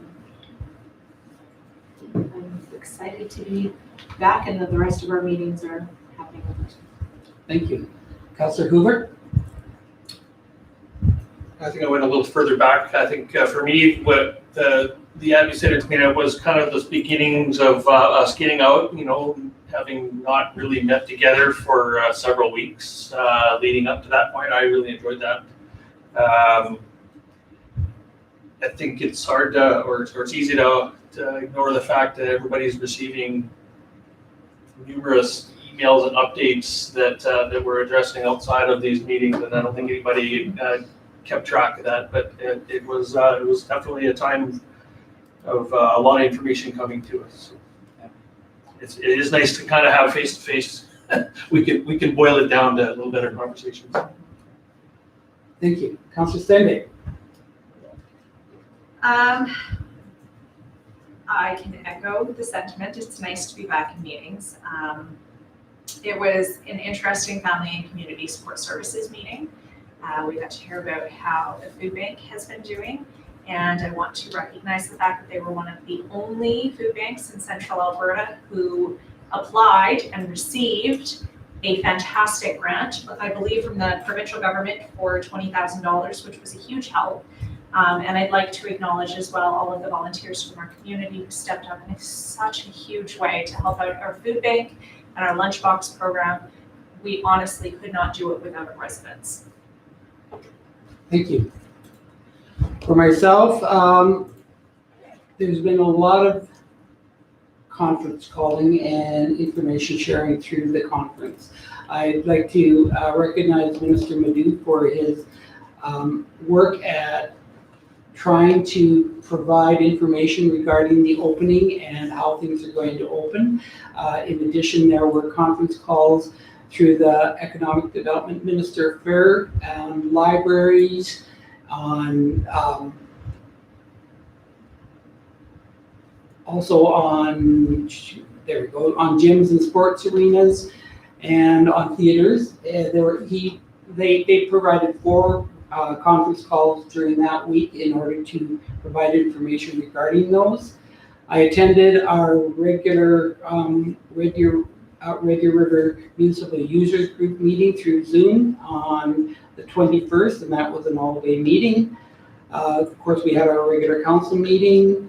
S15: excited to be back and that the rest of our meetings are happening in person.
S1: Thank you. Councillor Hoover?
S11: I think I went a little further back. I think for me, what the administrative cleanup was kind of the beginnings of us getting out, having not really met together for several weeks leading up to that point. I really enjoyed that. I think it's hard to, or it's easy to ignore the fact that everybody's receiving numerous emails and updates that we're addressing outside of these meetings, and I don't think anybody kept track of that. But it was definitely a time of a lot of information coming to us. So it is nice to kind of have face to face. We can boil it down to a little better conversations.
S1: Thank you. Councillor Stenday?
S6: I can echo the sentiment. It's nice to be back in meetings. It was an interesting family and community support services meeting. We got to hear about how the food bank has been doing, and I want to recognize the fact that they were one of the only food banks in central Alberta who applied and received a fantastic grant, I believe from the provincial government for $20,000, which was a huge help. And I'd like to acknowledge as well all of the volunteers from our community who stepped up in such a huge way to help out our food bank and our lunchbox program. We honestly could not do it without our residents.
S1: Thank you. For myself, there's been a lot of conference calling and information sharing through the conference. I'd like to recognize Minister Madu for his work at trying to provide information regarding the opening and how things are going to open. In addition, there were conference calls through the Economic Development Minister Fair, libraries, on also on, there we go, on gyms and sports arenas and on theaters. They provided 4 conference calls during that week in order to provide information regarding those. I attended our regular Red Deer River Municipal Users Group meeting through Zoom on the 21st, and that was an all-day meeting. Of course, we had our regular council meeting.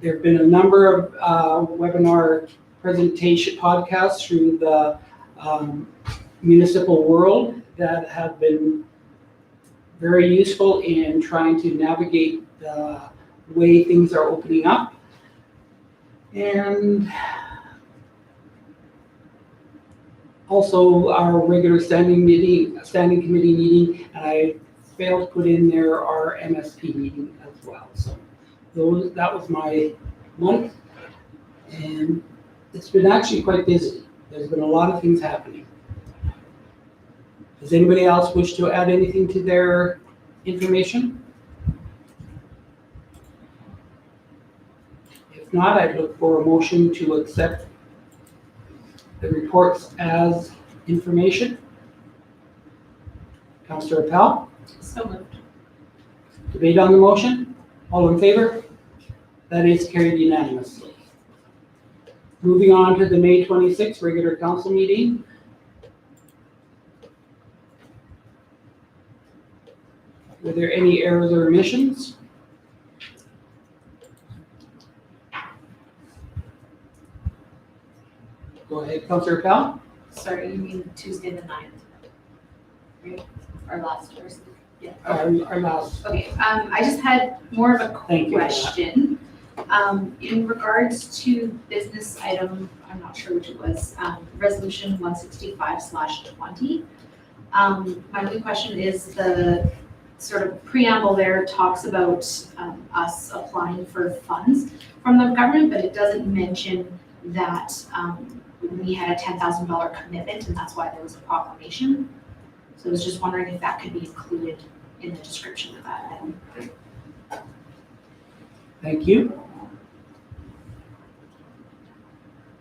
S1: There have been a number of webinar presentation podcasts through the municipal world that have been very useful in trying to navigate the way things are opening up. And also our regular standing committee meeting, and I failed to put in there our MSP meeting as well. So that was my month, and it's been actually quite busy. There's been a lot of things happening. Does anybody else wish to add anything to their information? If not, I'd look for a motion to accept the reports as information. Councillor Appel?
S15: So moved.
S1: Debate on the motion? All in favor? That is carried unanimously. Moving on to the May 26th regular council meeting. Were there any errors or omissions? Go ahead, Councilor Pell.
S15: Sorry, you mean Tuesday the 9th? Right? Our last Thursday? Yeah.
S1: Our last,
S15: Okay, I just had more of a
S1: Thank you for that.
S15: question. In regards to business item, I'm not sure which it was, resolution 165/20. My only question is the sort of preamble there talks about us applying for funds from the government, but it doesn't mention that we had a $10,000 commitment and that's why there was a proclamation. So I was just wondering if that could be included in the description of that item.
S1: Thank you.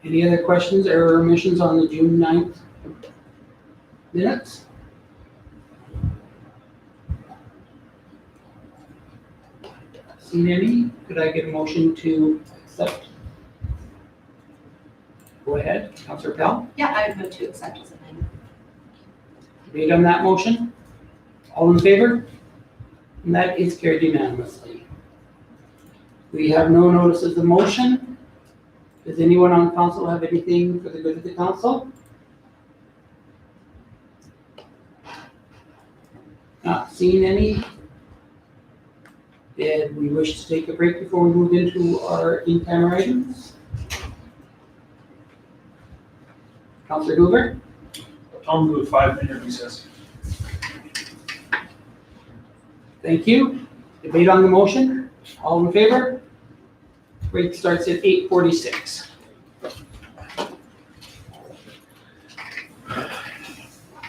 S1: Any other questions or omissions on the June 9th minutes? Seen any? Could I get a motion to accept? Go ahead, Councilor Pell.
S15: Yeah, I would move to accept as amended.
S1: Debate on that motion? All in favor? And that is carried unanimously. We have no notices of motion. Does anyone on council have anything for the good of the council? Not seeing any. Did we wish to take a break before we move into our in-camera items? Councilor Hoover?
S11: I'll move 5-minute recess.
S1: Thank you. Debate on the motion? All in favor? Break starts at 8:46.